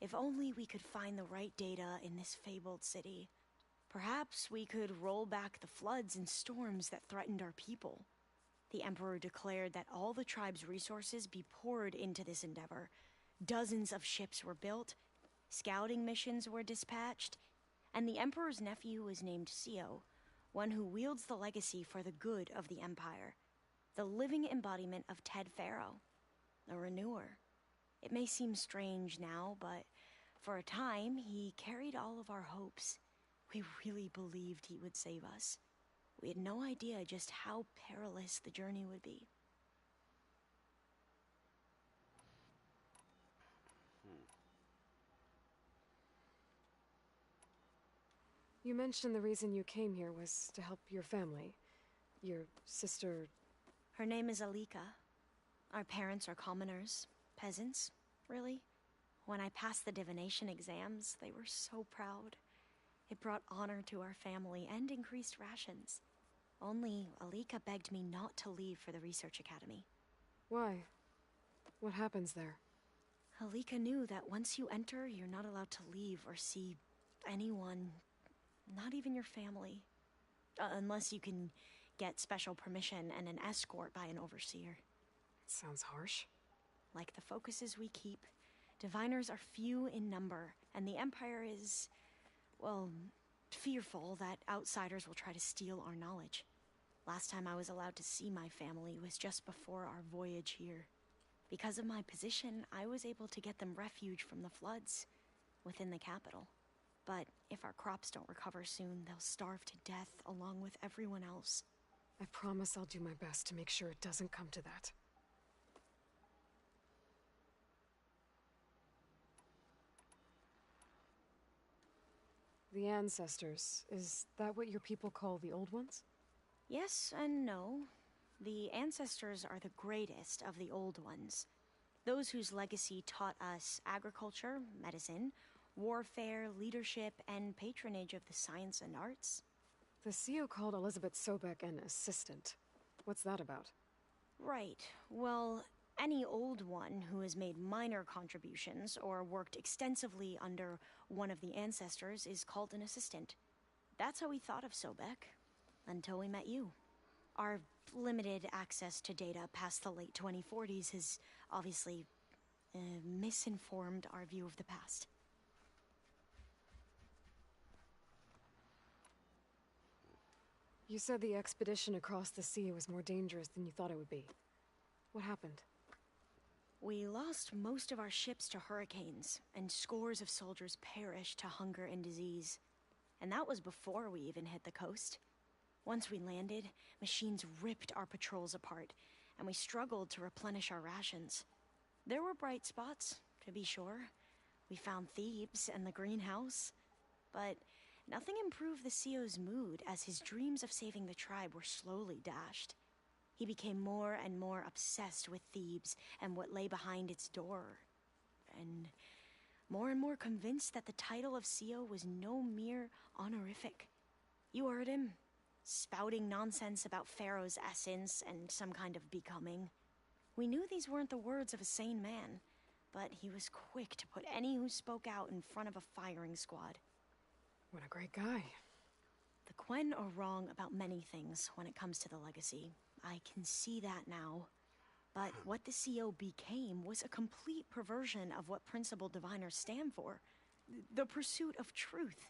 If only we could find the right data in this fabled city. Perhaps we could roll back the floods and storms that threatened our people. The Emperor declared that all the tribe's resources be poured into this endeavor. Dozens of ships were built, scouting missions were dispatched, and the Emperor's nephew was named Sio, one who wields the legacy for the good of the Empire, the living embodiment of Ted Pharaoh, a renewer. It may seem strange now, but for a time, he carried all of our hopes. We really believed he would save us. We had no idea just how perilous the journey would be. You mentioned the reason you came here was to help your family. Your sister... Her name is Alika. Our parents are commoners. Peasants, really. When I passed the divination exams, they were so proud. It brought honor to our family and increased rations. Only Alika begged me not to leave for the research academy. Why? What happens there? Alika knew that once you enter, you're not allowed to leave or see anyone, not even your family. Unless you can get special permission and an escort by an overseer. Sounds harsh. Like the focuses we keep, diviners are few in number, and the Empire is, well, fearful that outsiders will try to steal our knowledge. Last time I was allowed to see my family was just before our voyage here. Because of my position, I was able to get them refuge from the floods within the capital. But if our crops don't recover soon, they'll starve to death along with everyone else. I promise I'll do my best to make sure it doesn't come to that. The ancestors, is that what your people call the old ones? Yes and no. The ancestors are the greatest of the old ones. Those whose legacy taught us agriculture, medicine, warfare, leadership, and patronage of the science and arts. The CEO called Elizabeth Sobek an assistant. What's that about? Right. Well, any old one who has made minor contributions or worked extensively under one of the ancestors is called an assistant. That's how we thought of Sobek, until we met you. Our limited access to data past the late 2040s has obviously misinformed our view of the past. You said the expedition across the sea was more dangerous than you thought it would be. What happened? We lost most of our ships to hurricanes, and scores of soldiers perished to hunger and disease. And that was before we even hit the coast. Once we landed, machines ripped our patrols apart, and we struggled to replenish our rations. There were bright spots, to be sure. We found Thebes and the greenhouse. But nothing improved the CEO's mood as his dreams of saving the tribe were slowly dashed. He became more and more obsessed with Thebes and what lay behind its door. And more convinced that the title of CEO was no mere honorific. You heard him, spouting nonsense about Pharaoh's essence and some kind of becoming. We knew these weren't the words of a sane man, but he was quick to put any who spoke out in front of a firing squad. What a great guy. The Quen are wrong about many things when it comes to the legacy. I can see that now. But what the CEO became was a complete perversion of what principled diviners stand for. The pursuit of truth.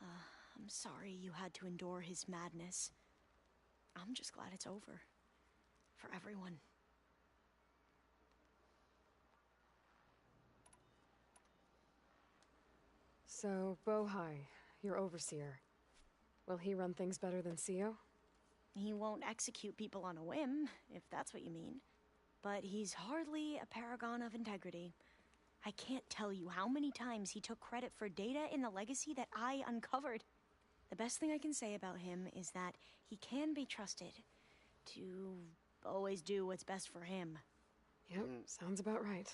I'm sorry you had to endure his madness. I'm just glad it's over. For everyone. So, Bohai, your overseer. Will he run things better than CEO? He won't execute people on a whim, if that's what you mean. But he's hardly a paragon of integrity. I can't tell you how many times he took credit for data in the legacy that I uncovered. The best thing I can say about him is that he can be trusted to always do what's best for him. Yep, sounds about right.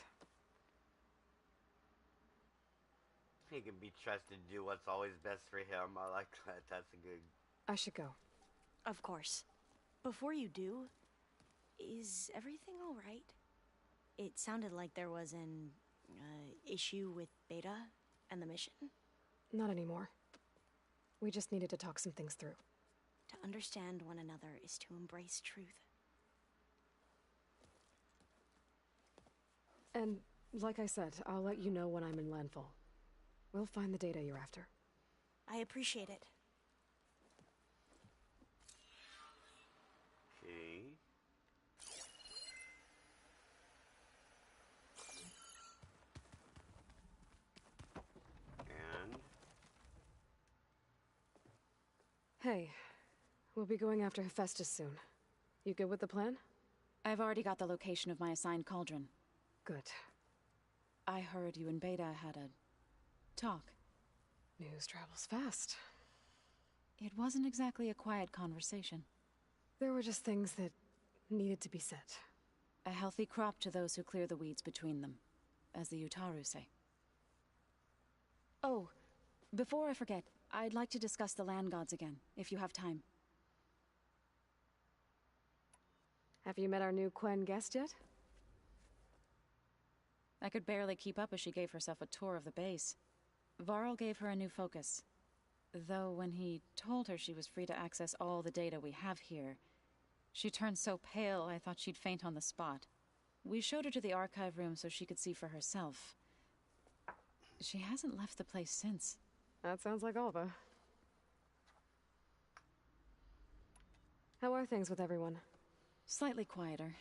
He can be trusted to do what's always best for him. I like that. That's a good... I should go. Of course. Before you do, is everything all right? It sounded like there was an issue with Beta and the mission. Not anymore. We just needed to talk some things through. To understand one another is to embrace truth. And, like I said, I'll let you know when I'm in landfall. We'll find the data you're after. I appreciate it. Okay. And... Hey, we'll be going after Hephaestus soon. You good with the plan? I've already got the location of my assigned cauldron. Good. I heard you and Beta had a talk. News travels fast. It wasn't exactly a quiet conversation. There were just things that needed to be said. A healthy crop to those who clear the weeds between them, as the Utaru say. Oh, before I forget, I'd like to discuss the land gods again, if you have time. Have you met our new Quen guest yet? I could barely keep up as she gave herself a tour of the base. Varl gave her a new focus. Though when he told her she was free to access all the data we have here, she turned so pale I thought she'd faint on the spot. We showed her to the archive room so she could see for herself. She hasn't left the place since. That sounds like Alva. How are things with everyone? Slightly quieter.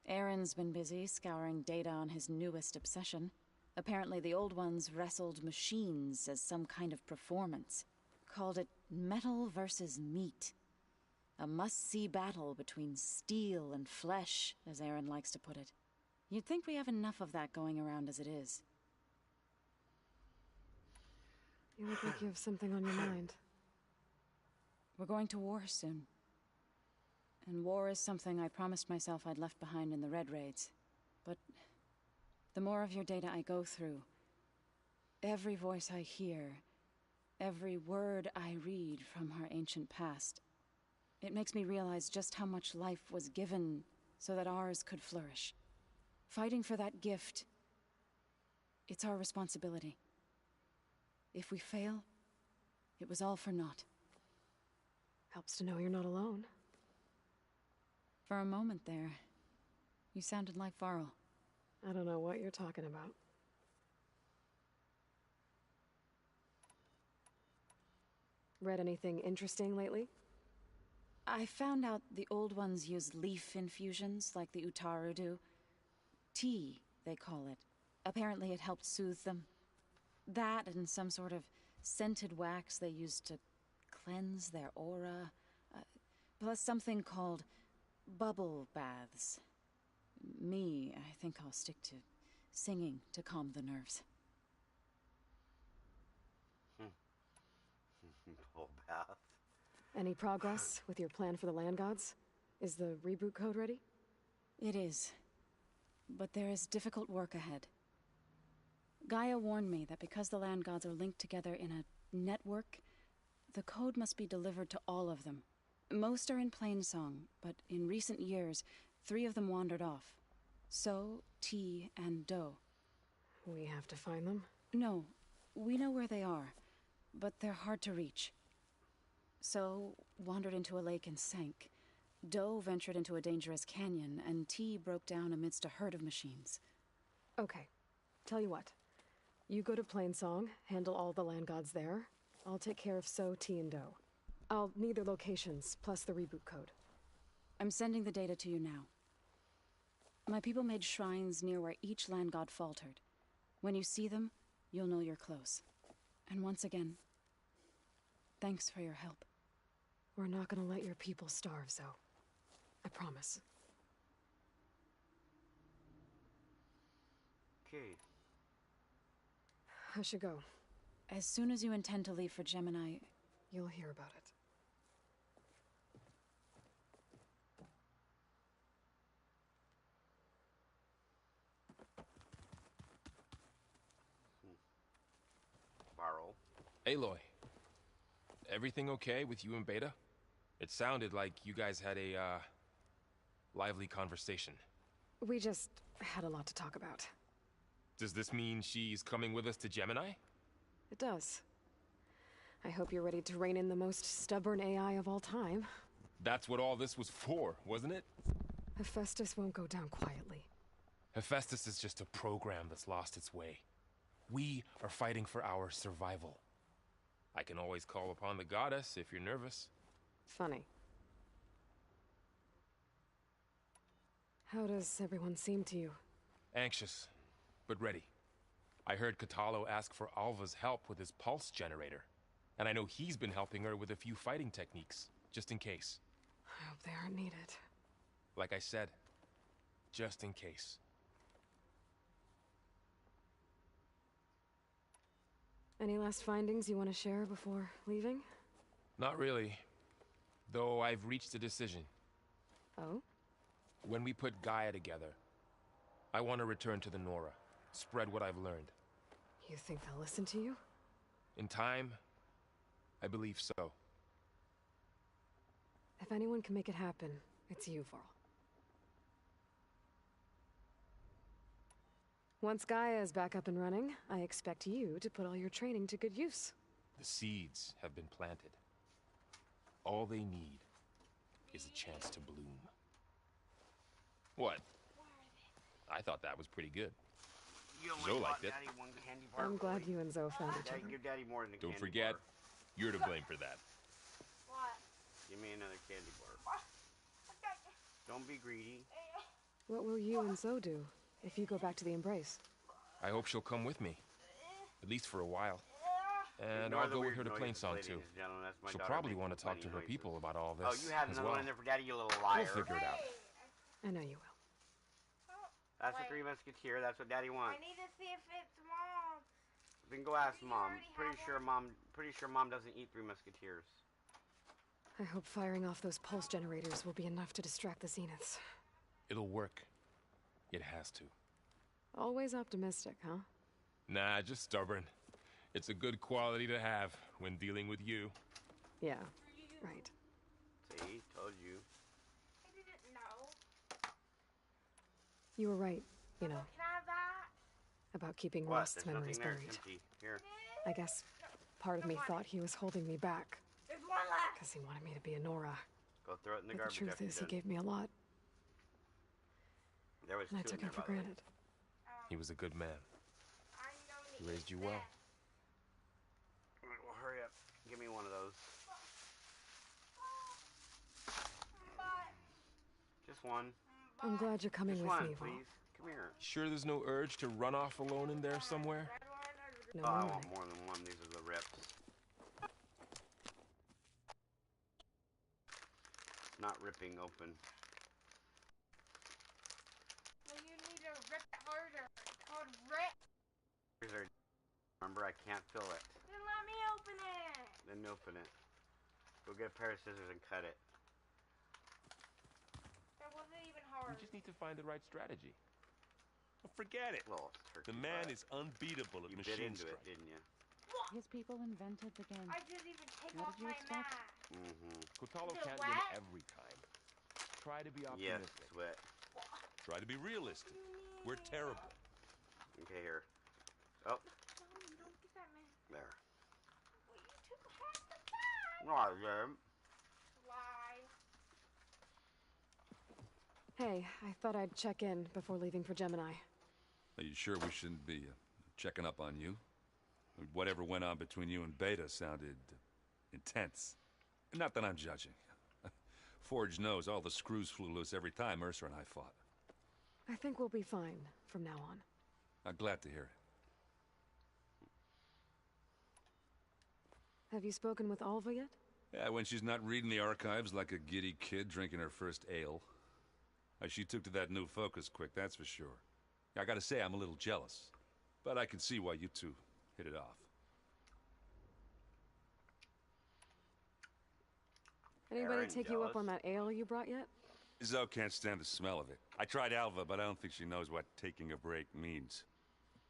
Aaron's been busy scouring data on his newest obsession. Apparently the old ones wrestled machines as some kind of performance. Called it metal versus meat. A must-see battle between steel and flesh, as Aaron likes to put it. You'd think we have enough of that going around as it is. You look like you have something on your mind. We're going to war soon. And war is something I promised myself I'd left behind in the Red Raids. But the more of your data I go through, every voice I hear, every word I read from our ancient past, it makes me realize just how much life was given so that ours could flourish. Fighting for that gift, it's our responsibility. If we fail, it was all for naught. Helps to know you're not alone. For a moment there, you sounded like Varl. I don't know what you're talking about. Read anything interesting lately? I found out the old ones use leaf infusions like the Utaru do. Tea, they call it. Apparently it helped soothe them. That and some sort of scented wax they used to cleanse their aura. Plus something called bubble baths. Me, I think I'll stick to singing to calm the nerves. Bubble bath. Any progress with your plan for the land gods? Is the reboot code ready? It is. But there is difficult work ahead. Gaia warned me that because the land gods are linked together in a network, the code must be delivered to all of them. Most are in plainsong, but in recent years, 3 of them wandered off. So, T, and Do. We have to find them? No, we know where they are, but they're hard to reach. So, wandered into a lake and sank. Do ventured into a dangerous canyon, and T broke down amidst a herd of machines. Okay. Tell you what. You go to Plainsong, handle all the land gods there. I'll take care of So, T, and Do. I'll need their locations, plus the reboot code. I'm sending the data to you now. My people made shrines near where each land god faltered. When you see them, you'll know you're close. And once again, thanks for your help. We're not gonna let your people starve, Zoe. I promise. Okay. I should go. As soon as you intend to leave for Gemini, you'll hear about it. Aloy, everything okay with you and Beta? It sounded like you guys had a, lively conversation. We just had a lot to talk about. Does this mean she's coming with us to Gemini? It does. I hope you're ready to rein in the most stubborn AI of all time. That's what all this was for, wasn't it? Hephaestus won't go down quietly. Hephaestus is just a program that's lost its way. We are fighting for our survival. I can always call upon the goddess if you're nervous. Funny. How does everyone seem to you? Anxious, but ready. I heard Katalo ask for Alva's help with his pulse generator. And I know he's been helping her with a few fighting techniques, just in case. I hope they aren't needed. Like I said, just in case. Any last findings you want to share before leaving? Not really. Though I've reached a decision. Oh? When we put Gaia together, I want to return to the Nora. Spread what I've learned. You think they'll listen to you? In time, I believe so. If anyone can make it happen, it's you, Varl. Once Gaia is back up and running, I expect you to put all your training to good use. The seeds have been planted. All they need is a chance to bloom. What? I thought that was pretty good. Zoe liked it. I'm glad you and Zoe found each other. Give Daddy more than a Don't candy forget, bar. you're to blame for that. Give me another candy bar. Don't be greedy. What will you and Zoe do if you go back to the Embrace? I hope she'll come with me. At least for a while. And Ignore I'll the go with weird her to noises, Plainsong ladies too. and gentlemen. That's my She'll daughter probably making want to talk to funny her noises. people about all this Oh, you had as another well. one in there for Daddy, you little liar. We'll figure it out. I know you will. That's the Three Musketeer. That's what Daddy wants. I need to see if it's Mom. Then go ask Mom. Pretty sure Mom doesn't eat Three Musketeers. I hope firing off those pulse generators will be enough to distract the Zeniths. It'll work. It has to. Always optimistic, huh? Nah, just stubborn. It's a good quality to have when dealing with you. Yeah, right. See, told you. I didn't know. You were right, you know, Can I have that? about keeping What? Rost's There's memories nothing there. buried. It's empty. Here. I guess part of me thought he was holding me back. There's one left. Because he wanted me to be a Nora. Go throw it in the But the garbage. truth after is, he you're done. gave me a lot, There was and I two in took there, him for by the way. granted. He was a good man. He raised you well. Alright, well, hurry up. Give me one of those. Just one. I'm glad you're coming Just with one, me, Val. please. Come here. Sure there's no urge to run off alone in there somewhere? No, Oh, I no, want more than one. These are the rips. Not ripping open. Well, you need to rip it harder. It's called rip. Here's our. Remember, I can't fill it. Then let me open it. Then open it. Go get a pair of scissors and cut it. That wasn't even We hard. just need to find the right strategy. Forget it. Well, turkey The man butt. is unbeatable at You bit machine into strike. it, didn't you? His people invented the game. I didn't even take What off did you my expect? mask. Mm-hmm. Kotalo Is it can't win wet? every time. Try to be Yes, optimistic. sweat. Try to be realistic. We're terrible. Okay, here. Oh, Don't get that mask. there. Well, you took half the time. Alright, then. Lie. Hey, I thought I'd check in before leaving for Gemini. Are you sure we shouldn't be checking up on you? Whatever went on between you and Beta sounded intense. Not that I'm judging. Forge knows all the screws flew loose every time Mercer and I fought. I think we'll be fine from now on. I'm glad to hear it. Have you spoken with Alva yet? Yeah, when she's not reading the archives like a giddy kid drinking her first ale. She took to that new focus quick, that's for sure. I gotta say, I'm a little jealous. But I can see why you two hit it off. Anybody Aaron, take you up jealous? on that ale you brought yet? Zoe can't stand the smell of it. I tried Alva, but I don't think she knows what taking a break means.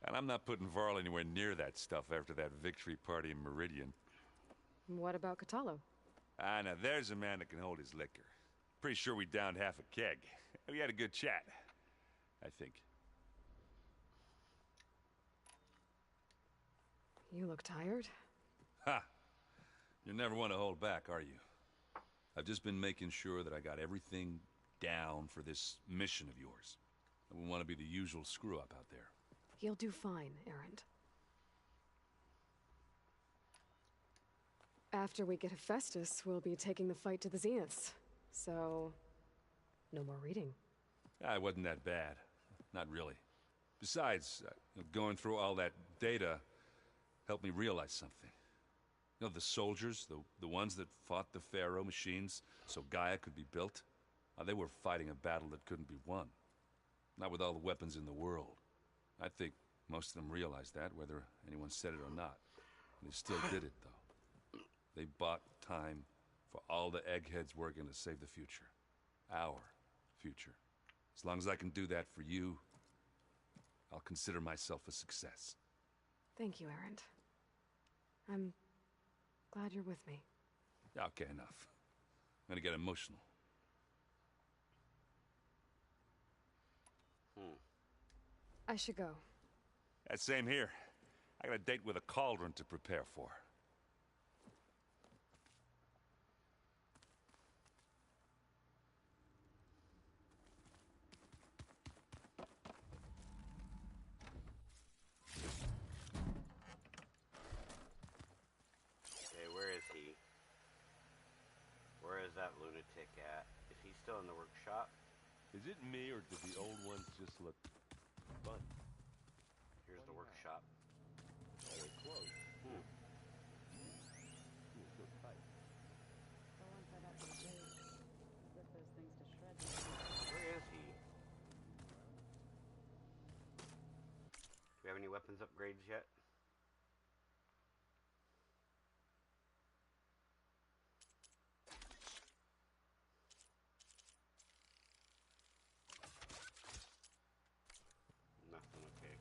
And I'm not putting Varl anywhere near that stuff after that victory party in Meridian. What about Catallo? Ah, now there's a man that can hold his liquor. Pretty sure we downed half a keg. We had a good chat, I think. You look tired. Ha! You never want to hold back, are you? I've just been making sure that I got everything down for this mission of yours. I wouldn't want to be the usual screw-up out there. You'll do fine, Errand. After we get Hephaestus, we'll be taking the fight to the Zeniths. So, no more reading. Ah, it wasn't that bad. Not really. Besides, going through all that data helped me realize something. You know, the soldiers, the ones that fought the Pharaoh machines so Gaia could be built, they were fighting a battle that couldn't be won. Not with all the weapons in the world. I think most of them realized that, whether anyone said it or not. They still did it, though. They bought time for all the eggheads working to save the future. Our future. As long as I can do that for you, I'll consider myself a success. Thank you, Errand. I'm glad you're with me. Okay, enough. I'm gonna get emotional. I should go. That same here. I got a date with a cauldron to prepare for. Okay, where is he? Where is that lunatic at? Is he still in the workshop? Is it me, or did the old ones just look fun? Here's the workshop. They're close. So tight. Where is he? Do we have any weapons upgrades yet? Nothing, okay.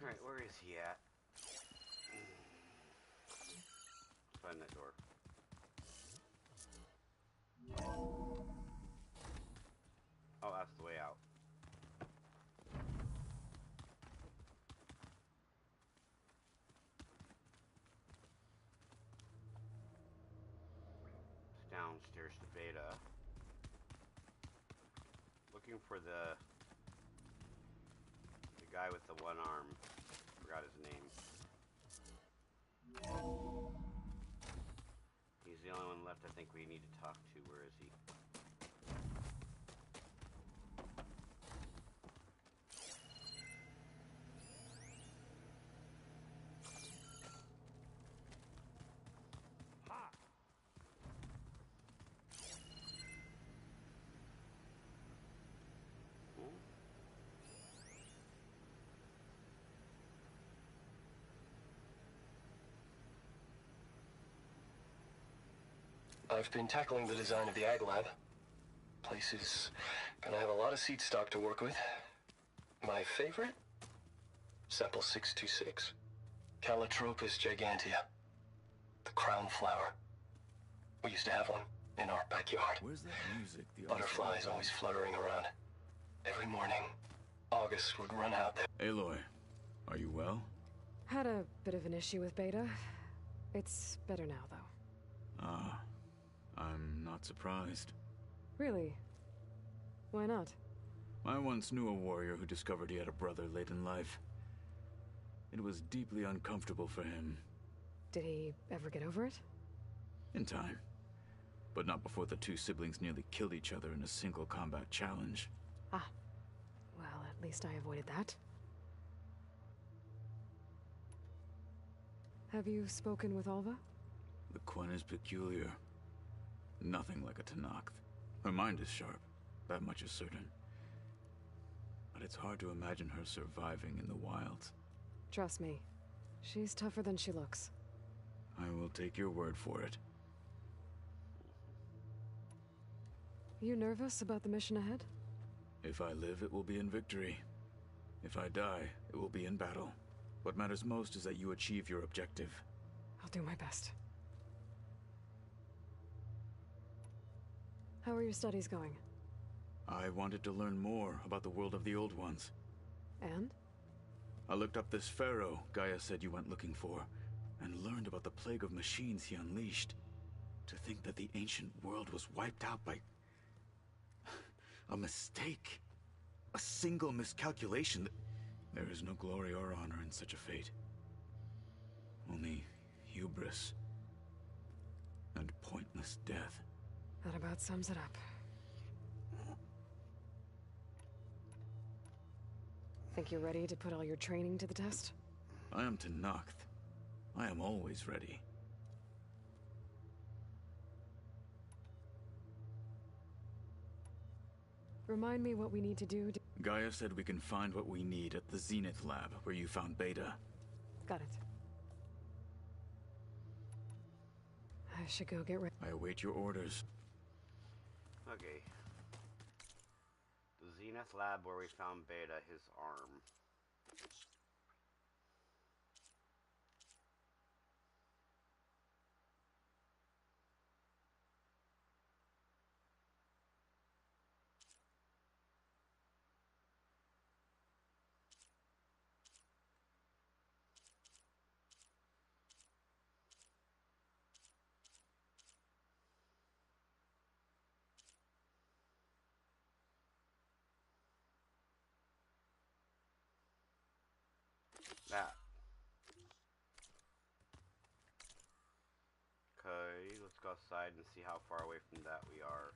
Alright, where is he at? Let's find that door. Oh, that's the way out. It's downstairs to Beta. Looking for the guy with the one arm. Forgot his name. He's the only one left I think we need to talk to. Where is he? I've been tackling the design of the Ag Lab. Place is gonna have a lot of seed stock to work with. My favorite? Sample 626. Calotropis gigantea. The crown flower. We used to have one in our backyard. Where's that music? The Butterflies always fluttering around. Every morning, August would run out there. Aloy, are you well? Had a bit of an issue with Beta. It's better now, though. Ah, I'm not surprised. Really? Why not? I once knew a warrior who discovered he had a brother late in life. It was deeply uncomfortable for him. Did he ever get over it? In time. But not before the two siblings nearly killed each other in a single combat challenge. Ah. Well, at least I avoided that. Have you spoken with Alva? The Quen is peculiar. Nothing like a Tenakth. Her mind is sharp, that much is certain. But it's hard to imagine her surviving in the wilds. Trust me, she's tougher than she looks. I will take your word for it. You nervous about the mission ahead? If I live, it will be in victory. If I die, it will be in battle. What matters most is that you achieve your objective. I'll do my best. How are your studies going? I wanted to learn more about the world of the Old Ones. And? I looked up this pharaoh Gaia said you went looking for, and learned about the plague of machines he unleashed. To think that the ancient world was wiped out by a mistake. A single miscalculation. There is no glory or honor in such a fate. Only hubris and pointless death. That about sums it up. Think you're ready to put all your training to the test? I am Tenakth. I am always ready. Remind me what we need to do to... Gaia said we can find what we need at the Zenith Lab, where you found Beta. Got it. I should go get ready. I await your orders. Okay. The Zenith Lab where we found Beta, his arm. That. Okay, let's go outside and see how far away from that we are.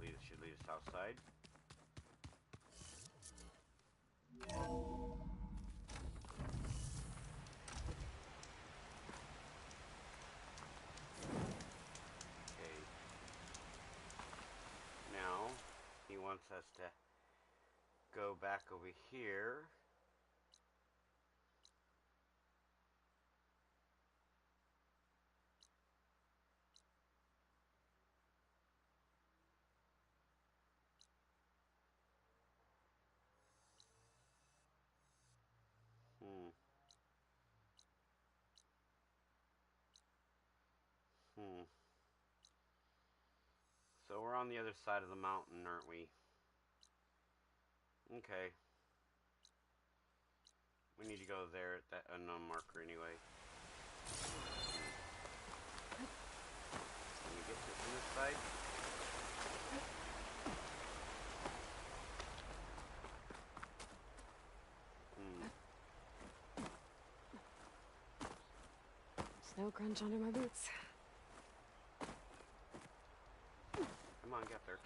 This should lead us outside. Wants us to go back over here. So we're on the other side of the mountain, aren't we? Okay. We need to go there at that unknown marker anyway. Can we get to from this side? Snow crunch under my boots. Come on, get there.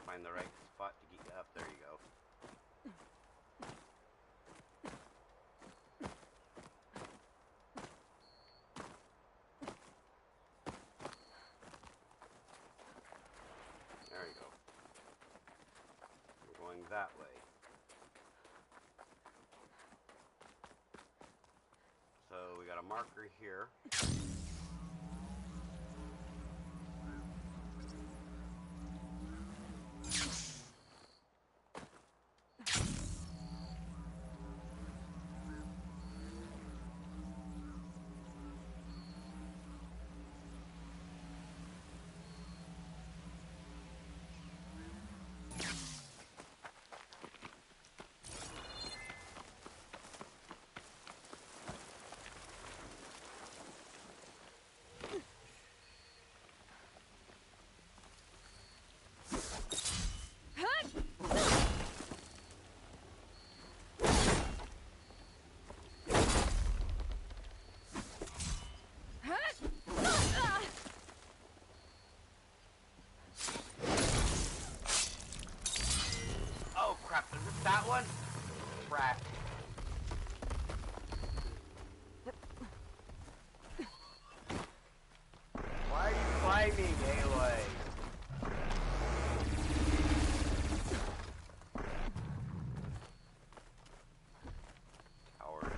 Find the right spot to get you up. There you go. There you go. We're going that way. So we got a marker here. that one? Rat. Why are you climbing, Aloy? Coward.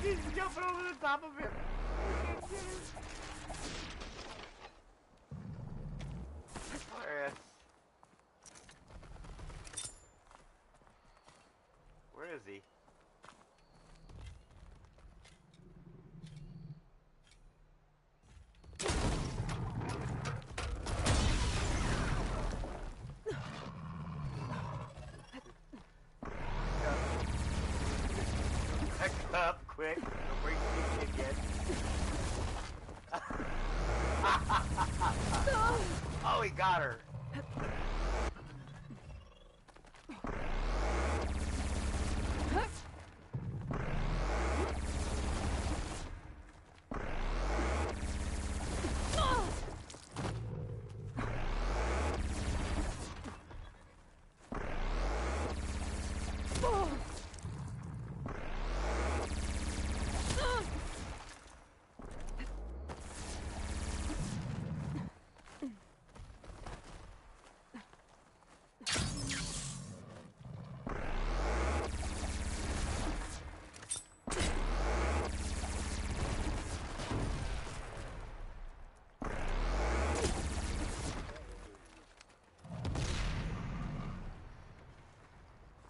He's jumping over the top of him. Hilarious. Where is he? Back up, quick, before you see me again. Oh, he got her.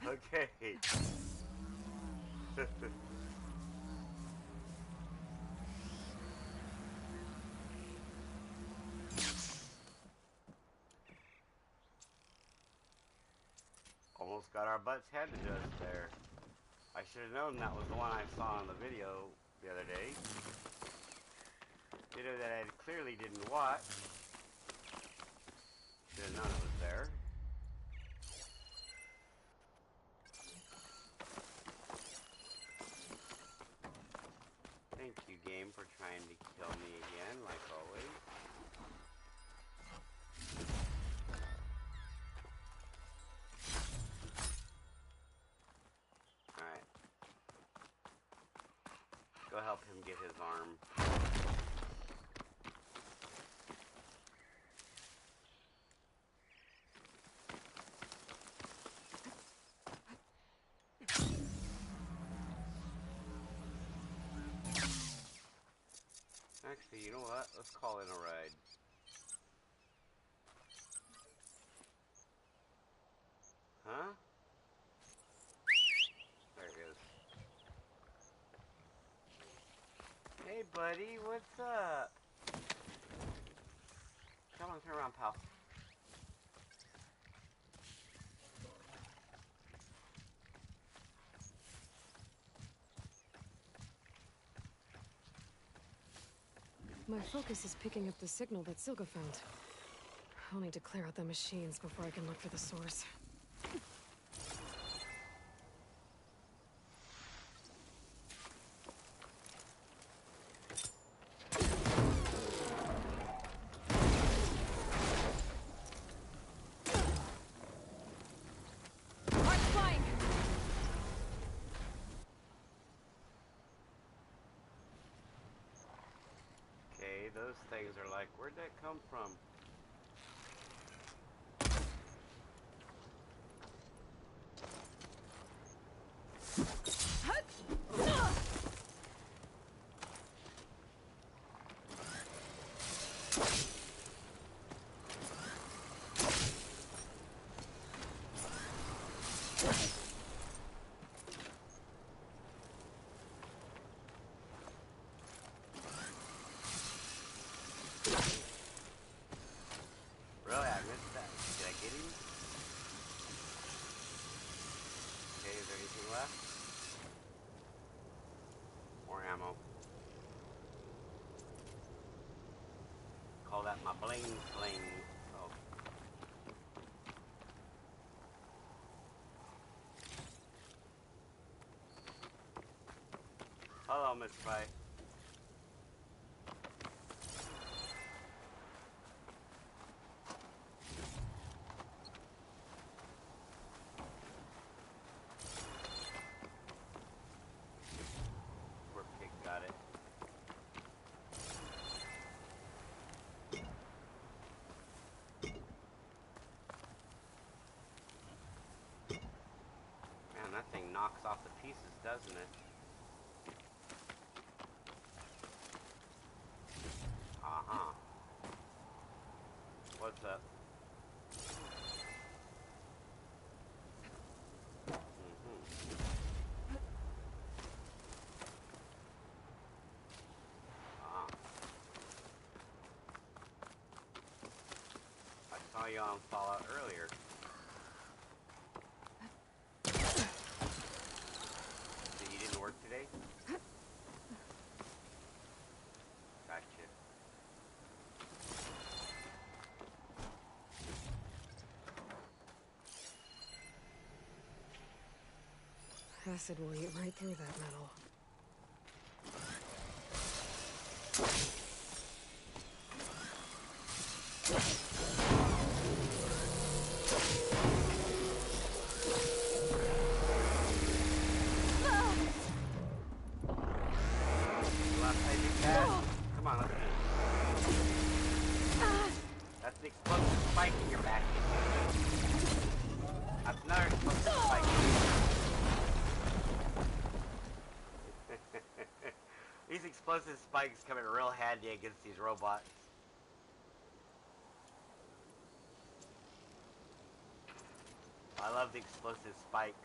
Okay. Almost got our butts handed to us there. I should have known that was the one I saw in the video the other day. Video that I clearly didn't watch. Should have known it was there. Thank you, game, for trying to kill me again, like always. Alright. Go help him get his arm. Actually, you know what? Let's call in a ride. Huh? There it is. Hey, buddy, what's up? Come on, turn around, pal. My focus is picking up the signal that Silga found. I'll need to clear out the machines before I can look for the source. Okay, those things are like, where'd that come from? Really, I missed that. Did I get him? Okay, is there anything left? More ammo. Call that my bling fling. Oh. helmet spy. Poor pig got it. Man, that thing knocks off the pieces, doesn't it? Uh-huh. What's up? I saw you on Fallout earlier. So you didn't work today? Gotcha. Acid will eat right through that metal. Come on, let's do it. That's the explosive spike in your back. That's another explosive spike. These explosive spikes come in real handy against these robots. I love the explosive spikes.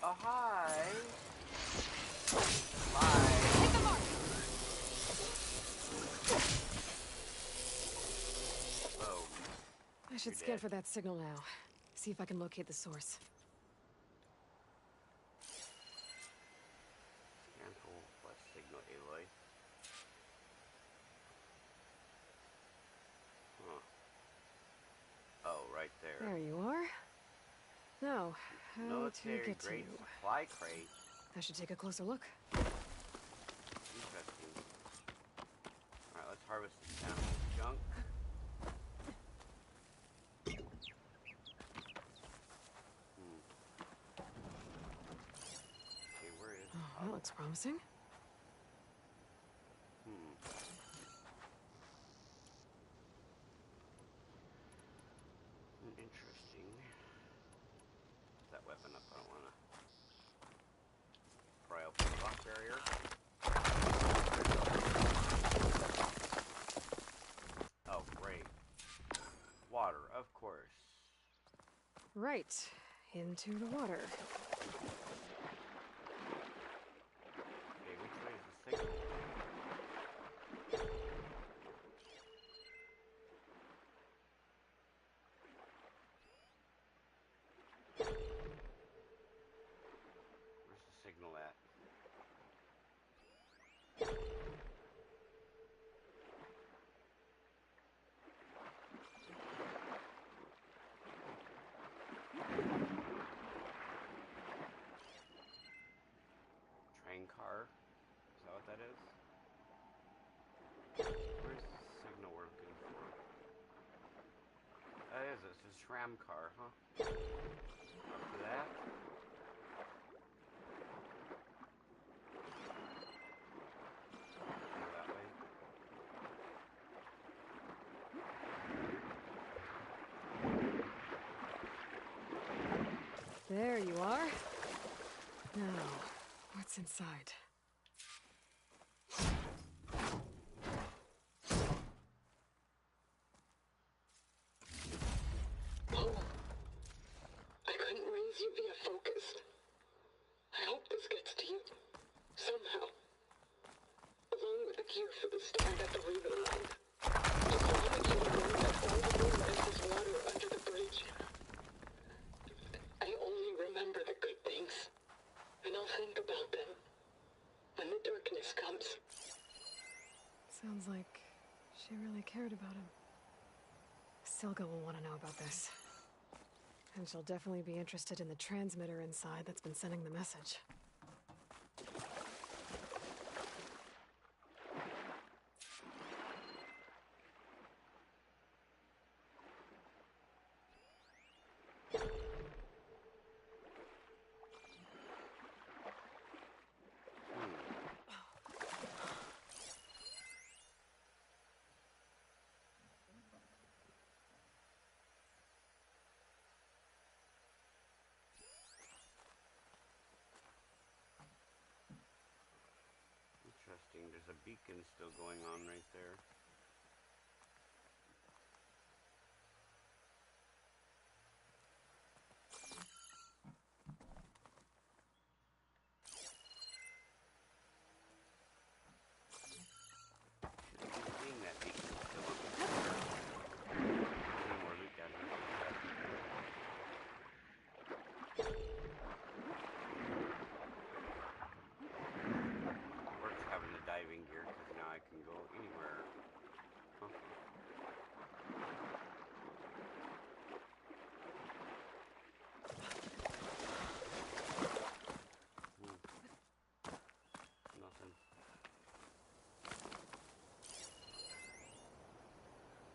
Oh, hi. Bye. Hit the mark. Oh. I should scan for that signal now. See if I can locate the source. Scan for what signal, Aloy? Huh. Oh, right there. There you are. Now, how to Military get to grade you? supply crate. I should take a closer look. Interesting. Alright, let's harvest this animal junk. Okay, where is Oh, that looks promising. Interesting. Put that weapon up. I don't want to pry open the rock barrier. Oh, great. Water, of course. Right. Into the water. Okay, which way is the signal? Where's the signal at? Train car? Is that what that is? Where's the signal we're looking for? That is, it's a tram car, huh? Up to that? Go that way. There you are. Now, what's inside? I couldn't raise you via focus. I hope this gets to you. Somehow. Along with the gear for the stand at the Raven Line. Just wanted you to know that all the moonlight is water under the bridge. I only remember the good things. And I'll think about them when the darkness comes. Sounds like She really cared about him. Silga will want to know about this. And she'll definitely be interested in the transmitter inside that's been sending the message. Interesting, there's a beacon still going on right there. Shouldn't be seeing that beacon still on the floor. Any more loot down here? Works having the diving gear because now I can go anywhere. Huh. Nothing.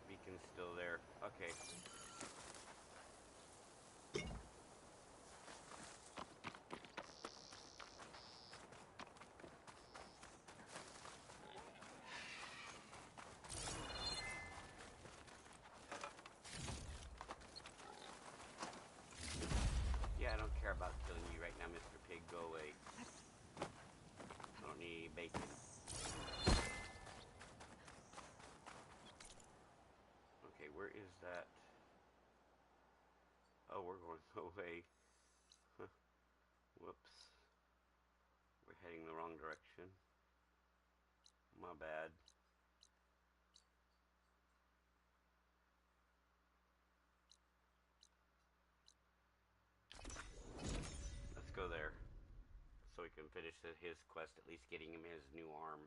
Beacon's still there. Okay. Yeah, I don't care about killing you right now, Mr. Pig. Go away. I don't need any bacon. Okay, where is that? Oh, we're going away. Huh. Whoops. We're heading the wrong direction. My bad. Let's go there. So we can finish his quest, at least getting him his new arm.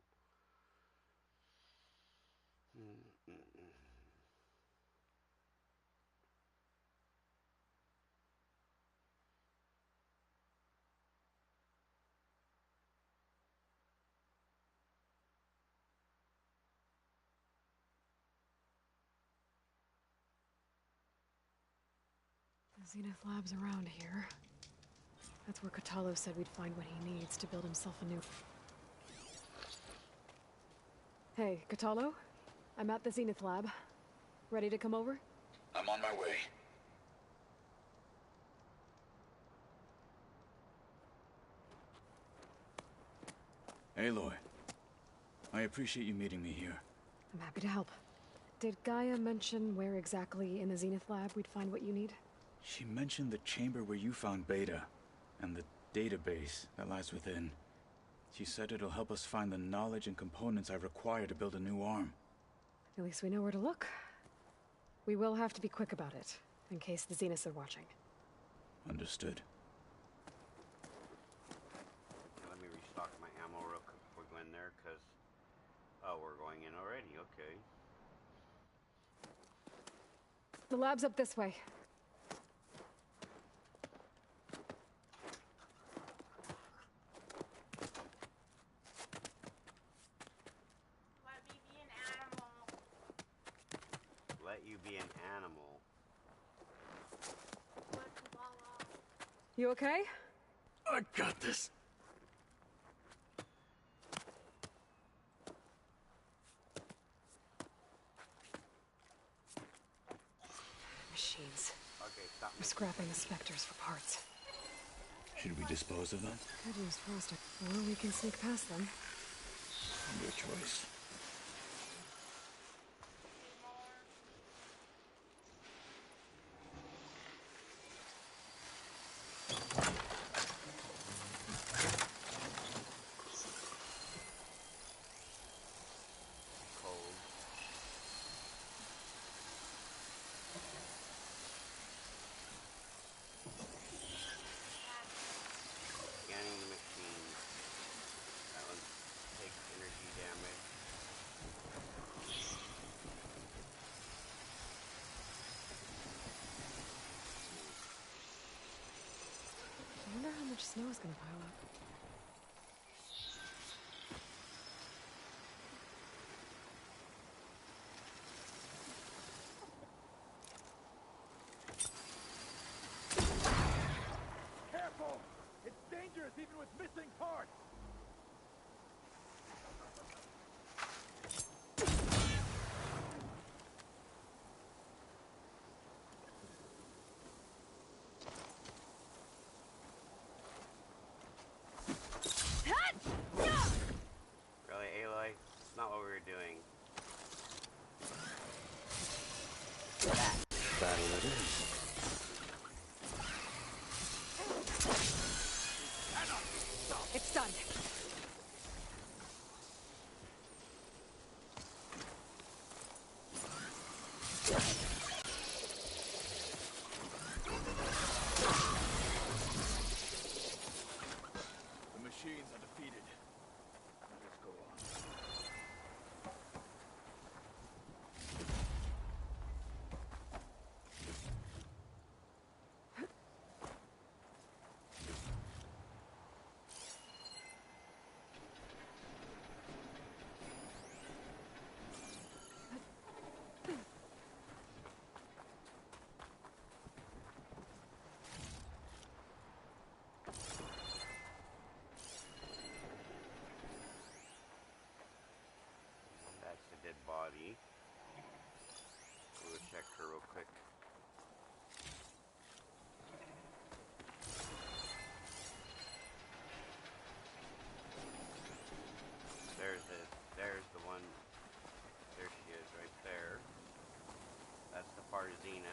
The Zenith Lab's around here. That's where Katalo said we'd find what he needs to build himself a new... Hey, Katalo? I'm at the Zenith Lab. Ready to come over? I'm on my way. Aloy, I appreciate you meeting me here. I'm happy to help. Did Gaia mention where exactly in the Zenith Lab we'd find what you need? She mentioned the chamber where you found Beta, and the database that lies within. She said it'll help us find the knowledge and components I require to build a new arm. At least we know where to look. We will have to be quick about it, in case the Zeniths are watching. Understood. Let me restock my ammo real quick before we go in there, because... Oh, we're going in already, okay. The lab's up this way. Let you be an animal. You okay? I got this. Machines. Okay, stop. We're scrapping the specters for parts. Should we dispose of them? Could use faster. Or we can sneak past them. Your choice. Scanning the machine. That one takes energy damage. snow is gonna pile up. Careful! It's dangerous even with missing parts! Really, Aloy? It's not what we were doing. Battle it is. It's done. The machines are defeated. Let us go on. That's the dead body. We'll check her real quick. There's the one. There she is, right there. That's the part of Zenith.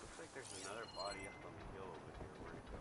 Looks like there's another body up on the hill over here. Where'd it go?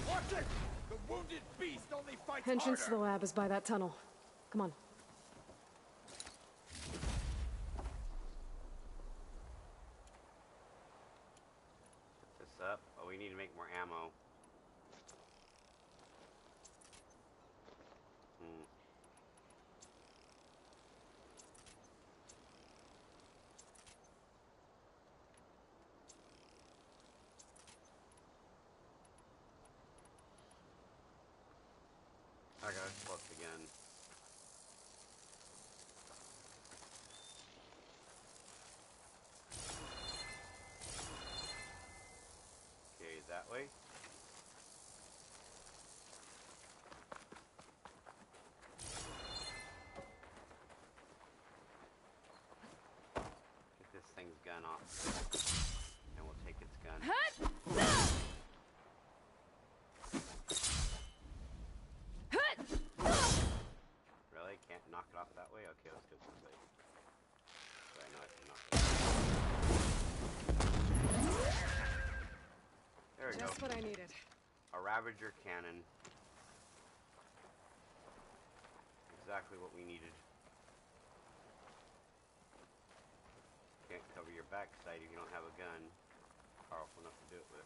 Watch it! The wounded beast only fights Entrance to harder! the lab is by that tunnel. Come on. Set this up. Oh, we need to make more ammo. I got it plus again. Okay, that way. Get this thing's gun off. And we'll take its gun. Really? Can't knock it off that way? Okay, let's go this way. So I know I can knock it off. There we go. Just what I needed. A Ravager cannon. Exactly what we needed. Can't cover your backside if you don't have a gun. Powerful enough to do it with.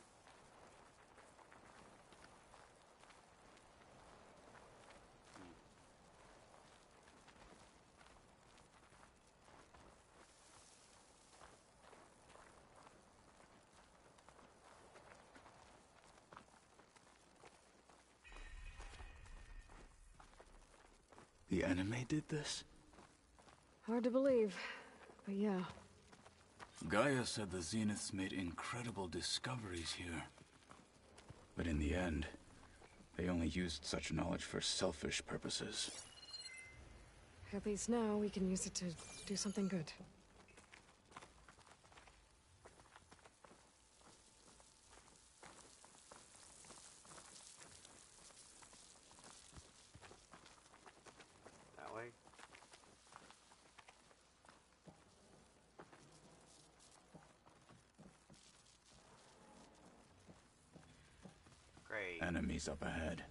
The enemy did this? Hard to believe, but yeah. Gaia said the Zeniths made incredible discoveries here. But in the end, they only used such knowledge for selfish purposes. At least now we can use it to do something good. Enemies up ahead.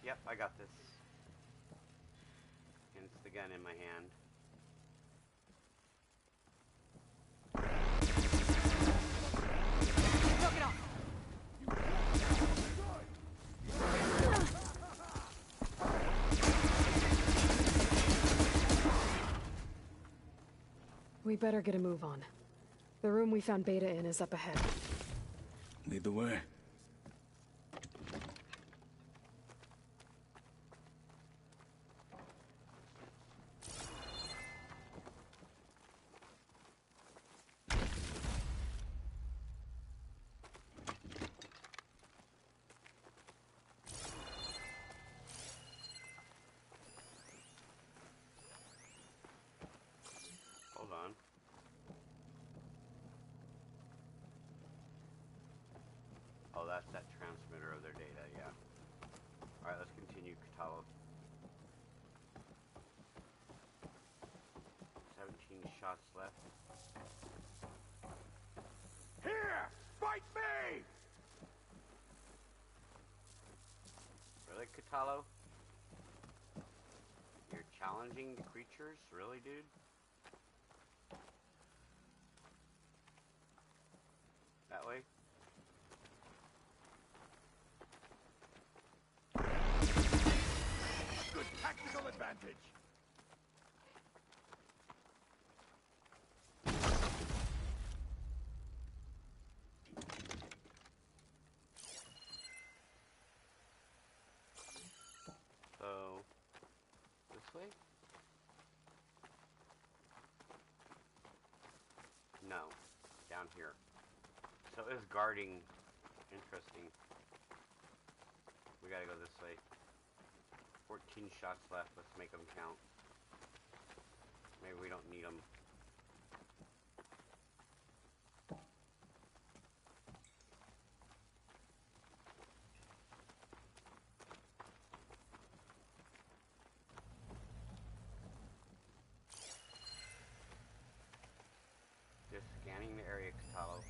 Yep, I got this. Hence the gun in my hand. Knock it off. We better get a move on. The room we found Beta in is up ahead. Lead the way. Hold on. Oh, that's that transmitter of their data, yeah. Alright, let's continue, Katalo. 17 shots left. Here! Fight me! Really, Katalo? You're challenging the creatures? Really, dude? That way? Good tactical advantage. So, this way? No, down here. So is guarding interesting. We gotta go this way. 14 shots left. Let's make them count. Maybe we don't need them. Just scanning the area, Katalo.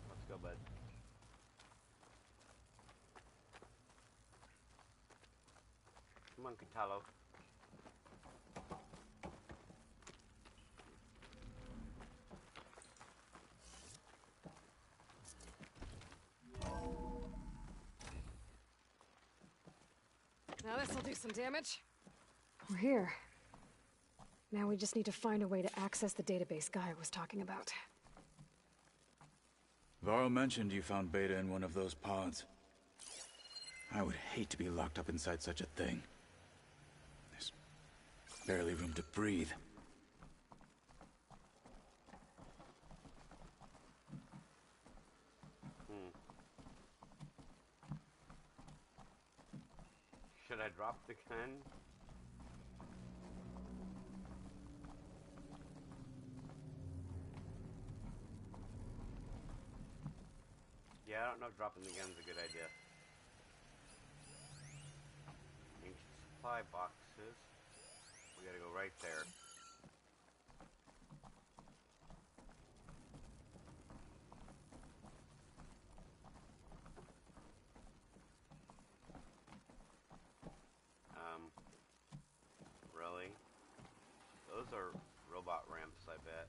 Let's go, bud. Come on, Katalo. Now this'll do some damage. We're here. Now we just need to find a way to access the database Gaia was talking about. Varl mentioned you found Beta in one of those pods. I would hate to be locked up inside such a thing. There's barely room to breathe. Should I drop the gun? Yeah, I don't know if dropping the gun's a good idea. Ancient supply boxes. We gotta go right there. Really? Those are robot ramps, I bet.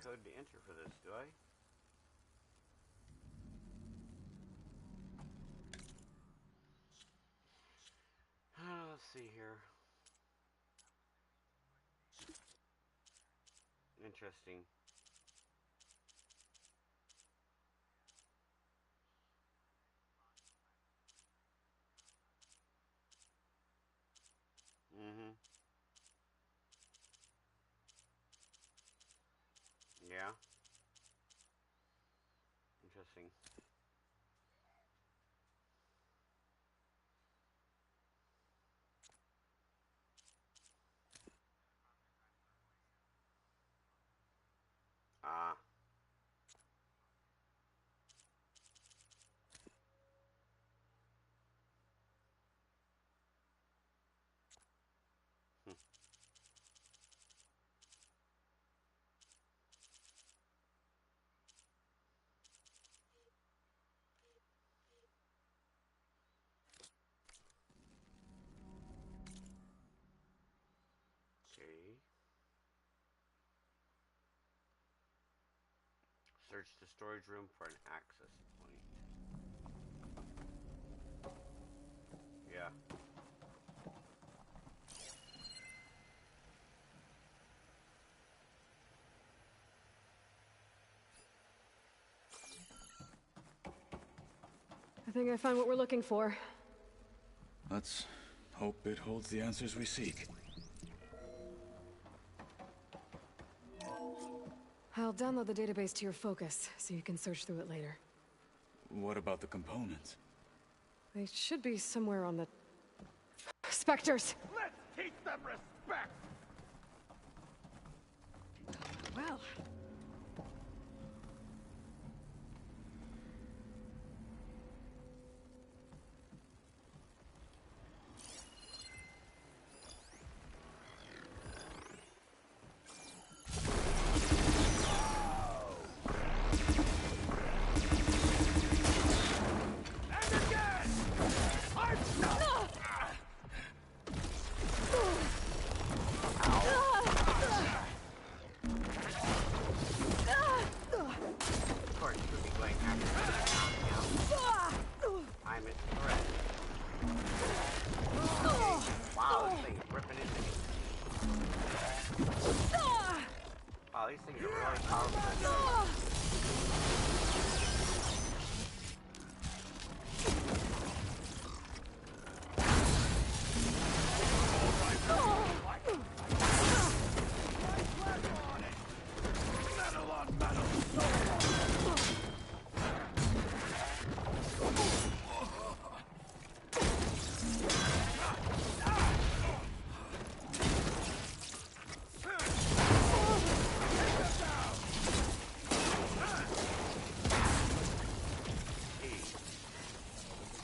code to enter for this, do I? Let's see here. Interesting. Mm-hmm. Yeah. Interesting. Ah. Okay. Search the storage room for an access point. Yeah. I think I found what we're looking for. Let's hope it holds the answers we seek. I'll download the database to your Focus, so you can search through it later. What about the components? They should be somewhere on the... Spectres! Let's teach them respect! Well... These things are really powerful.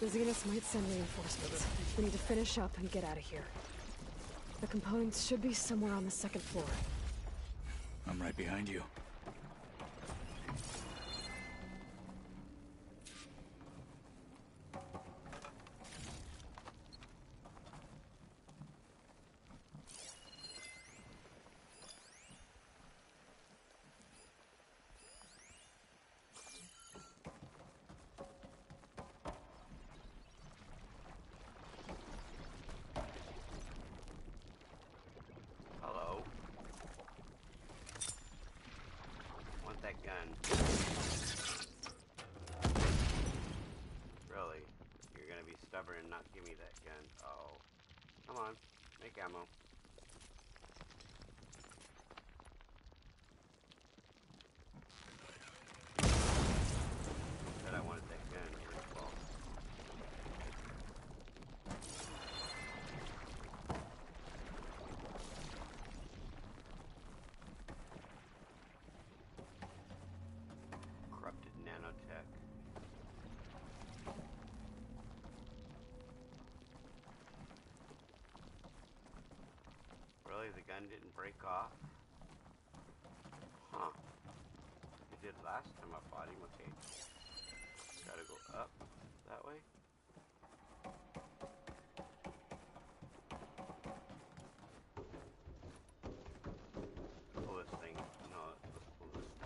The Zeniths might send reinforcements. We need to finish up and get out of here. The components should be somewhere on the second floor. I'm right behind you. Hello. Want that gun. Really? You're gonna be stubborn and not give me that gun? Oh. Come on. Make ammo. Said I wanted that gun. First of all. Corrupted nanotech. Really, the gun didn't break off? Huh. It did last time I fought him. Okay. Gotta go up that way. Pull this thing. No, let's pull this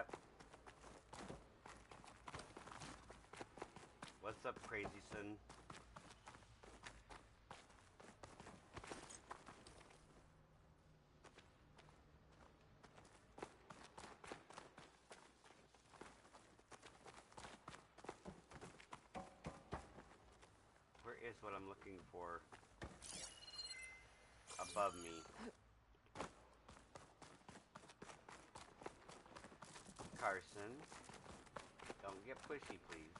Yep. What's up, crazy son? Where is what I'm looking for? Above me. Carson, don't get pushy, please.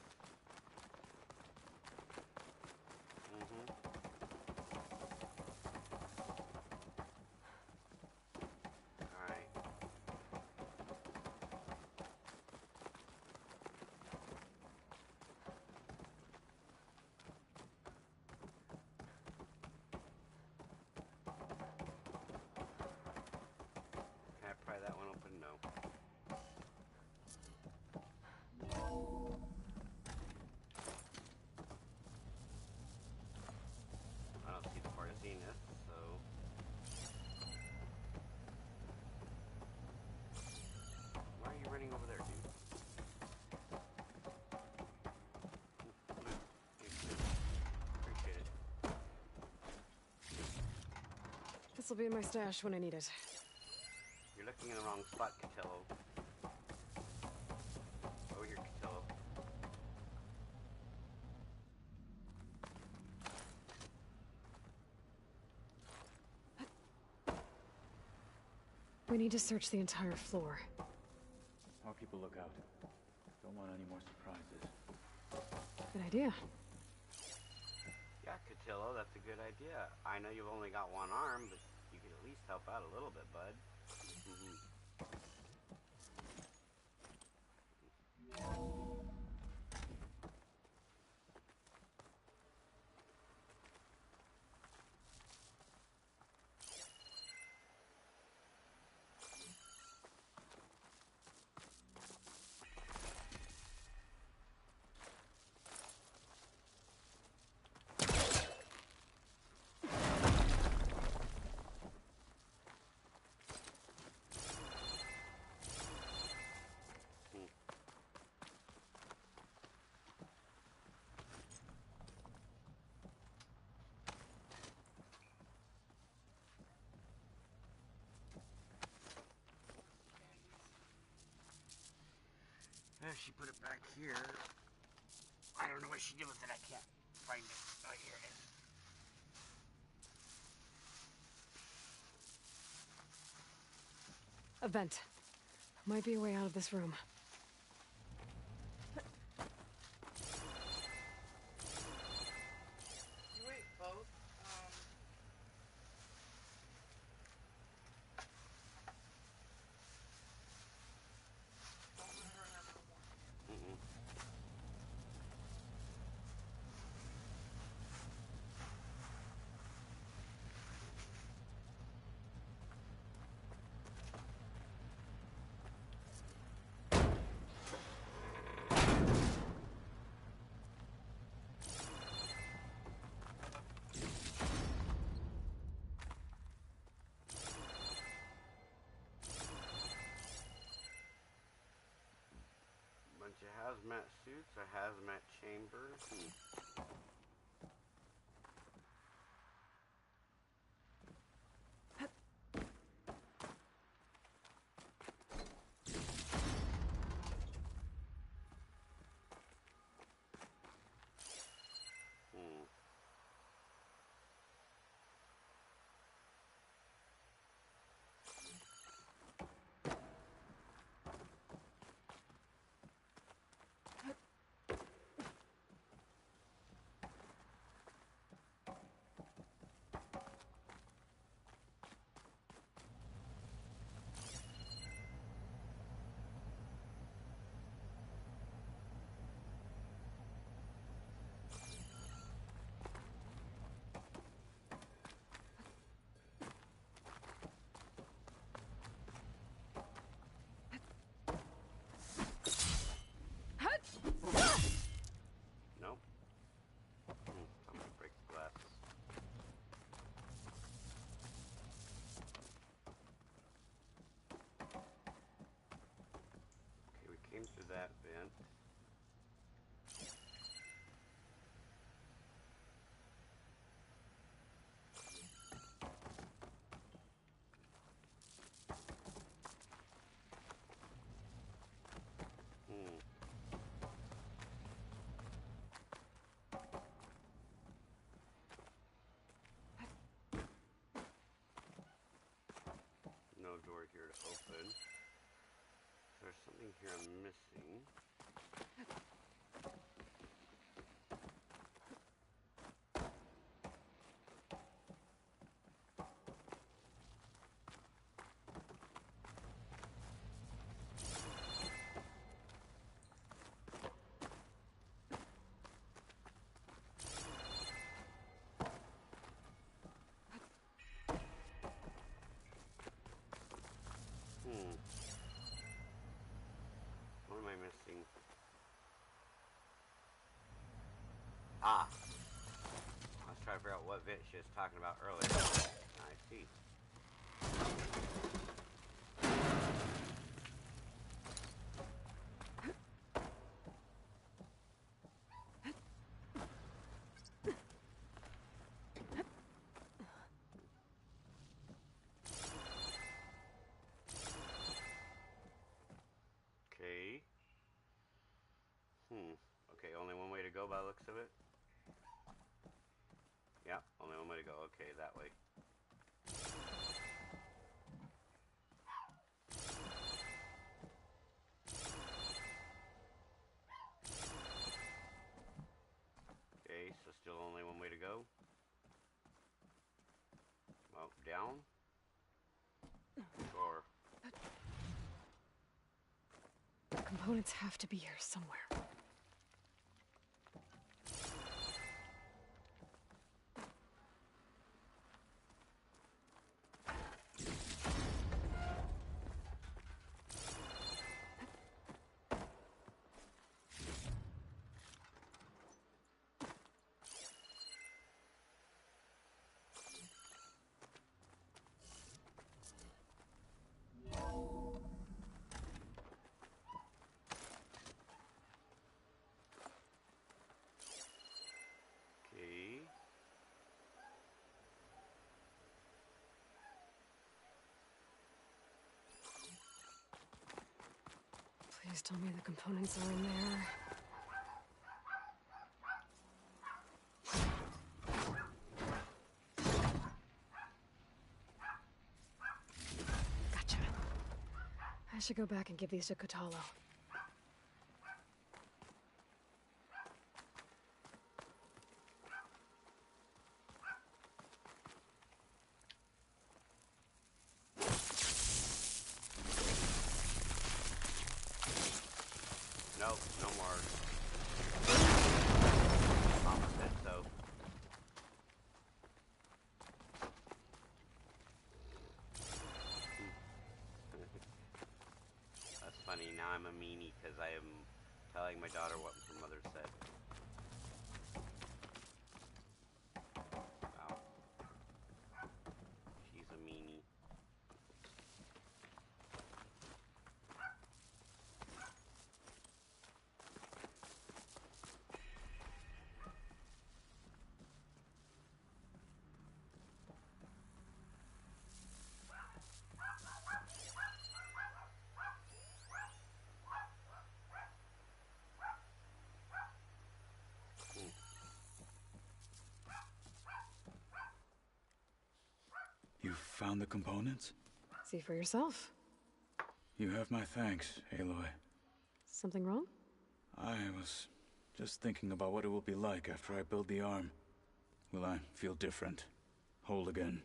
Alright. Can I pry that one open? No. I don't see the part of Zenith, so... Why are you running over there, dude? Appreciate it. This'll be in my stash when I need it. You're looking in the wrong spot, Cotillo. Over here, Cotillo. We need to search the entire floor. I'll keep a lookout. Don't want any more surprises. Good idea. Yeah, Cotillo, that's a good idea. I know you've only got one arm, but you could at least help out a little bit, bud. She put it back here. I don't know what she did with it. I can't find it. Oh, here it is. A vent. Might be a way out of this room. You ate both. Bunch of hazmat suits, a hazmat chamber. that vent. No door here to open. There's something here I'm missing. What am I missing? Ah! I was trying to figure out what vent she was talking about earlier. I see. Okay. Okay, only one way to go by the looks of it. Yeah, only one way to go. Okay, that way. Okay, so still only one way to go. Well, down. Or... The components have to be here somewhere. Okay. Please tell me the components are in there. Gotcha. I should go back and give these to Kotalo. Nope, no more. Mama said so. That's funny, now I'm a meanie because I am telling my daughter what her mother said. Wow. She's a meanie. You found the components? See for yourself. You have my thanks, Aloy. Something wrong? I was just thinking about what it will be like after I build the arm. Will I feel different? Whole again?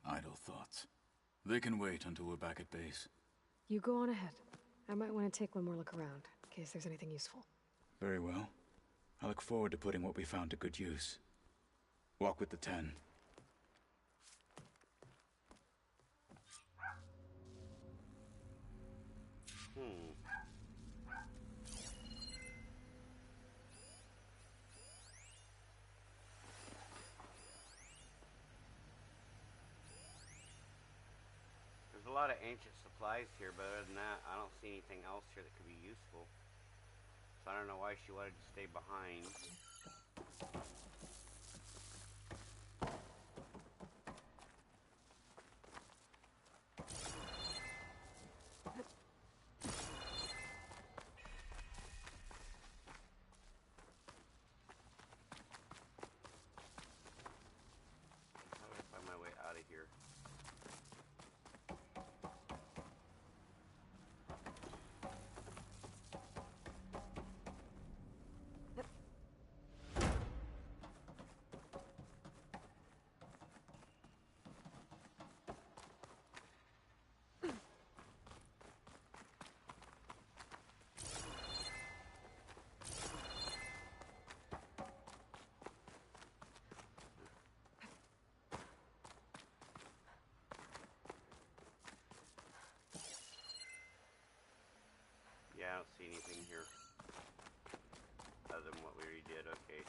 Idle thoughts. They can wait until we're back at base. You go on ahead. I might want to take one more look around, in case there's anything useful. Very well. I look forward to putting what we found to good use. Walk with the 10. There's a lot lot of ancient supplies here, but other than that, I don't see anything else here that could be useful. So I don't know why she wanted to stay behind. How do I find my way out of here? Yeah, I don't see anything here. Other than what we already did, okay.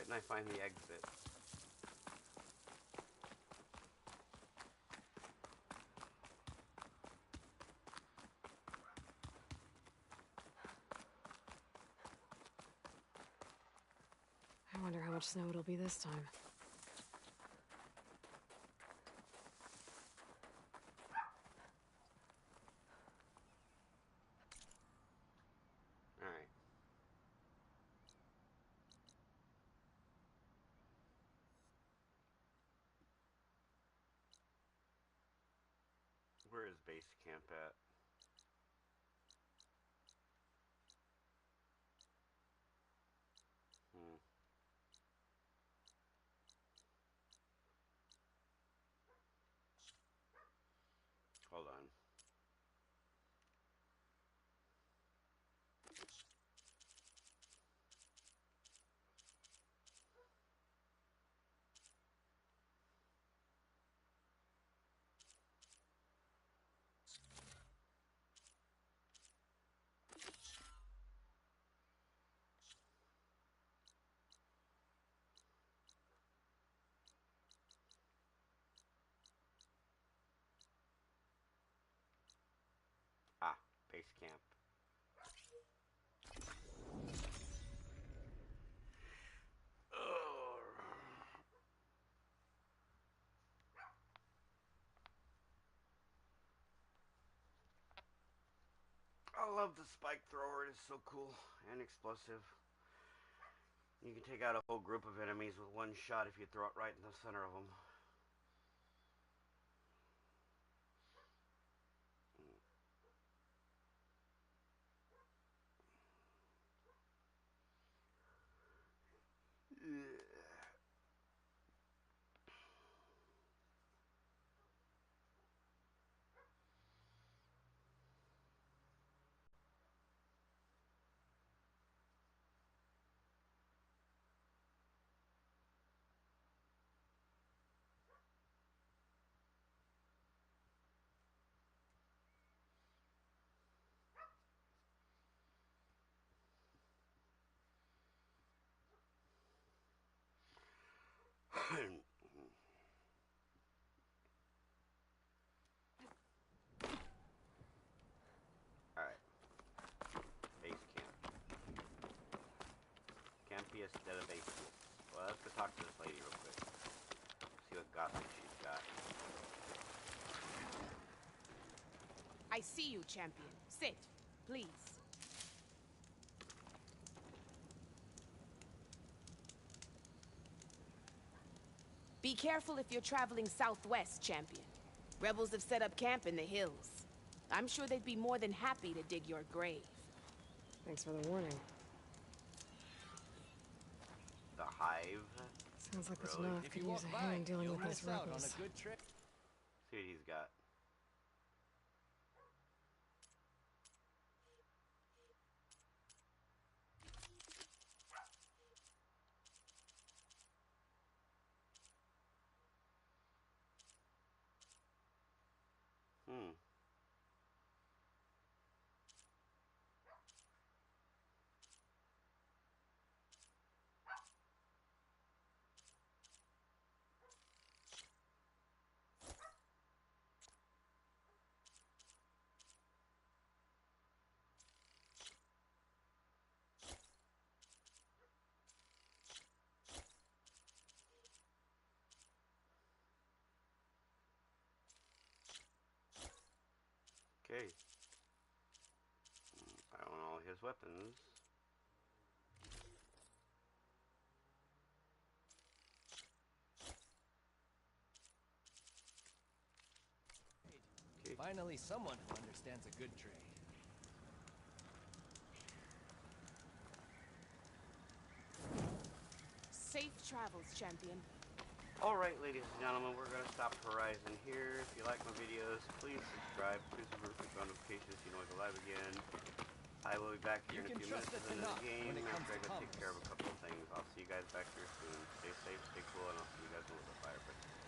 couldn't I find the exit? I wonder how much snow it'll be this time. All right. Where is base camp at? Hold on. Ah, base camp. I love the spike thrower. It is so cool and explosive. You can take out a whole group of enemies with one shot if you throw it right in the center of them. Alright. Base camp. Campiest Databases. Well, let's go talk to this lady real quick. See what gossip she's got. I see you, champion. Sit, please. Be careful if you're traveling southwest, champion. Rebels have set up camp in the hills. I'm sure they'd be more than happy to dig your grave. Thanks for the warning. The Hive? Sounds like Really? the Zenith could use a hand dealing with these rebels. See what he's got. Okay. I own all his weapons. Okay. Finally, someone who understands a good trade. Safe travels, champion. Alright, ladies and gentlemen, we're going to stop Horizon here. If you like my videos, please subscribe. Please click on notifications so you know when I go live again. I will be back here in a few minutes at the end of the game. After I go take care of a couple of things. I'll see you guys back here soon. Stay safe, stay cool, and I'll see you guys in a little bit. Bye, everybody.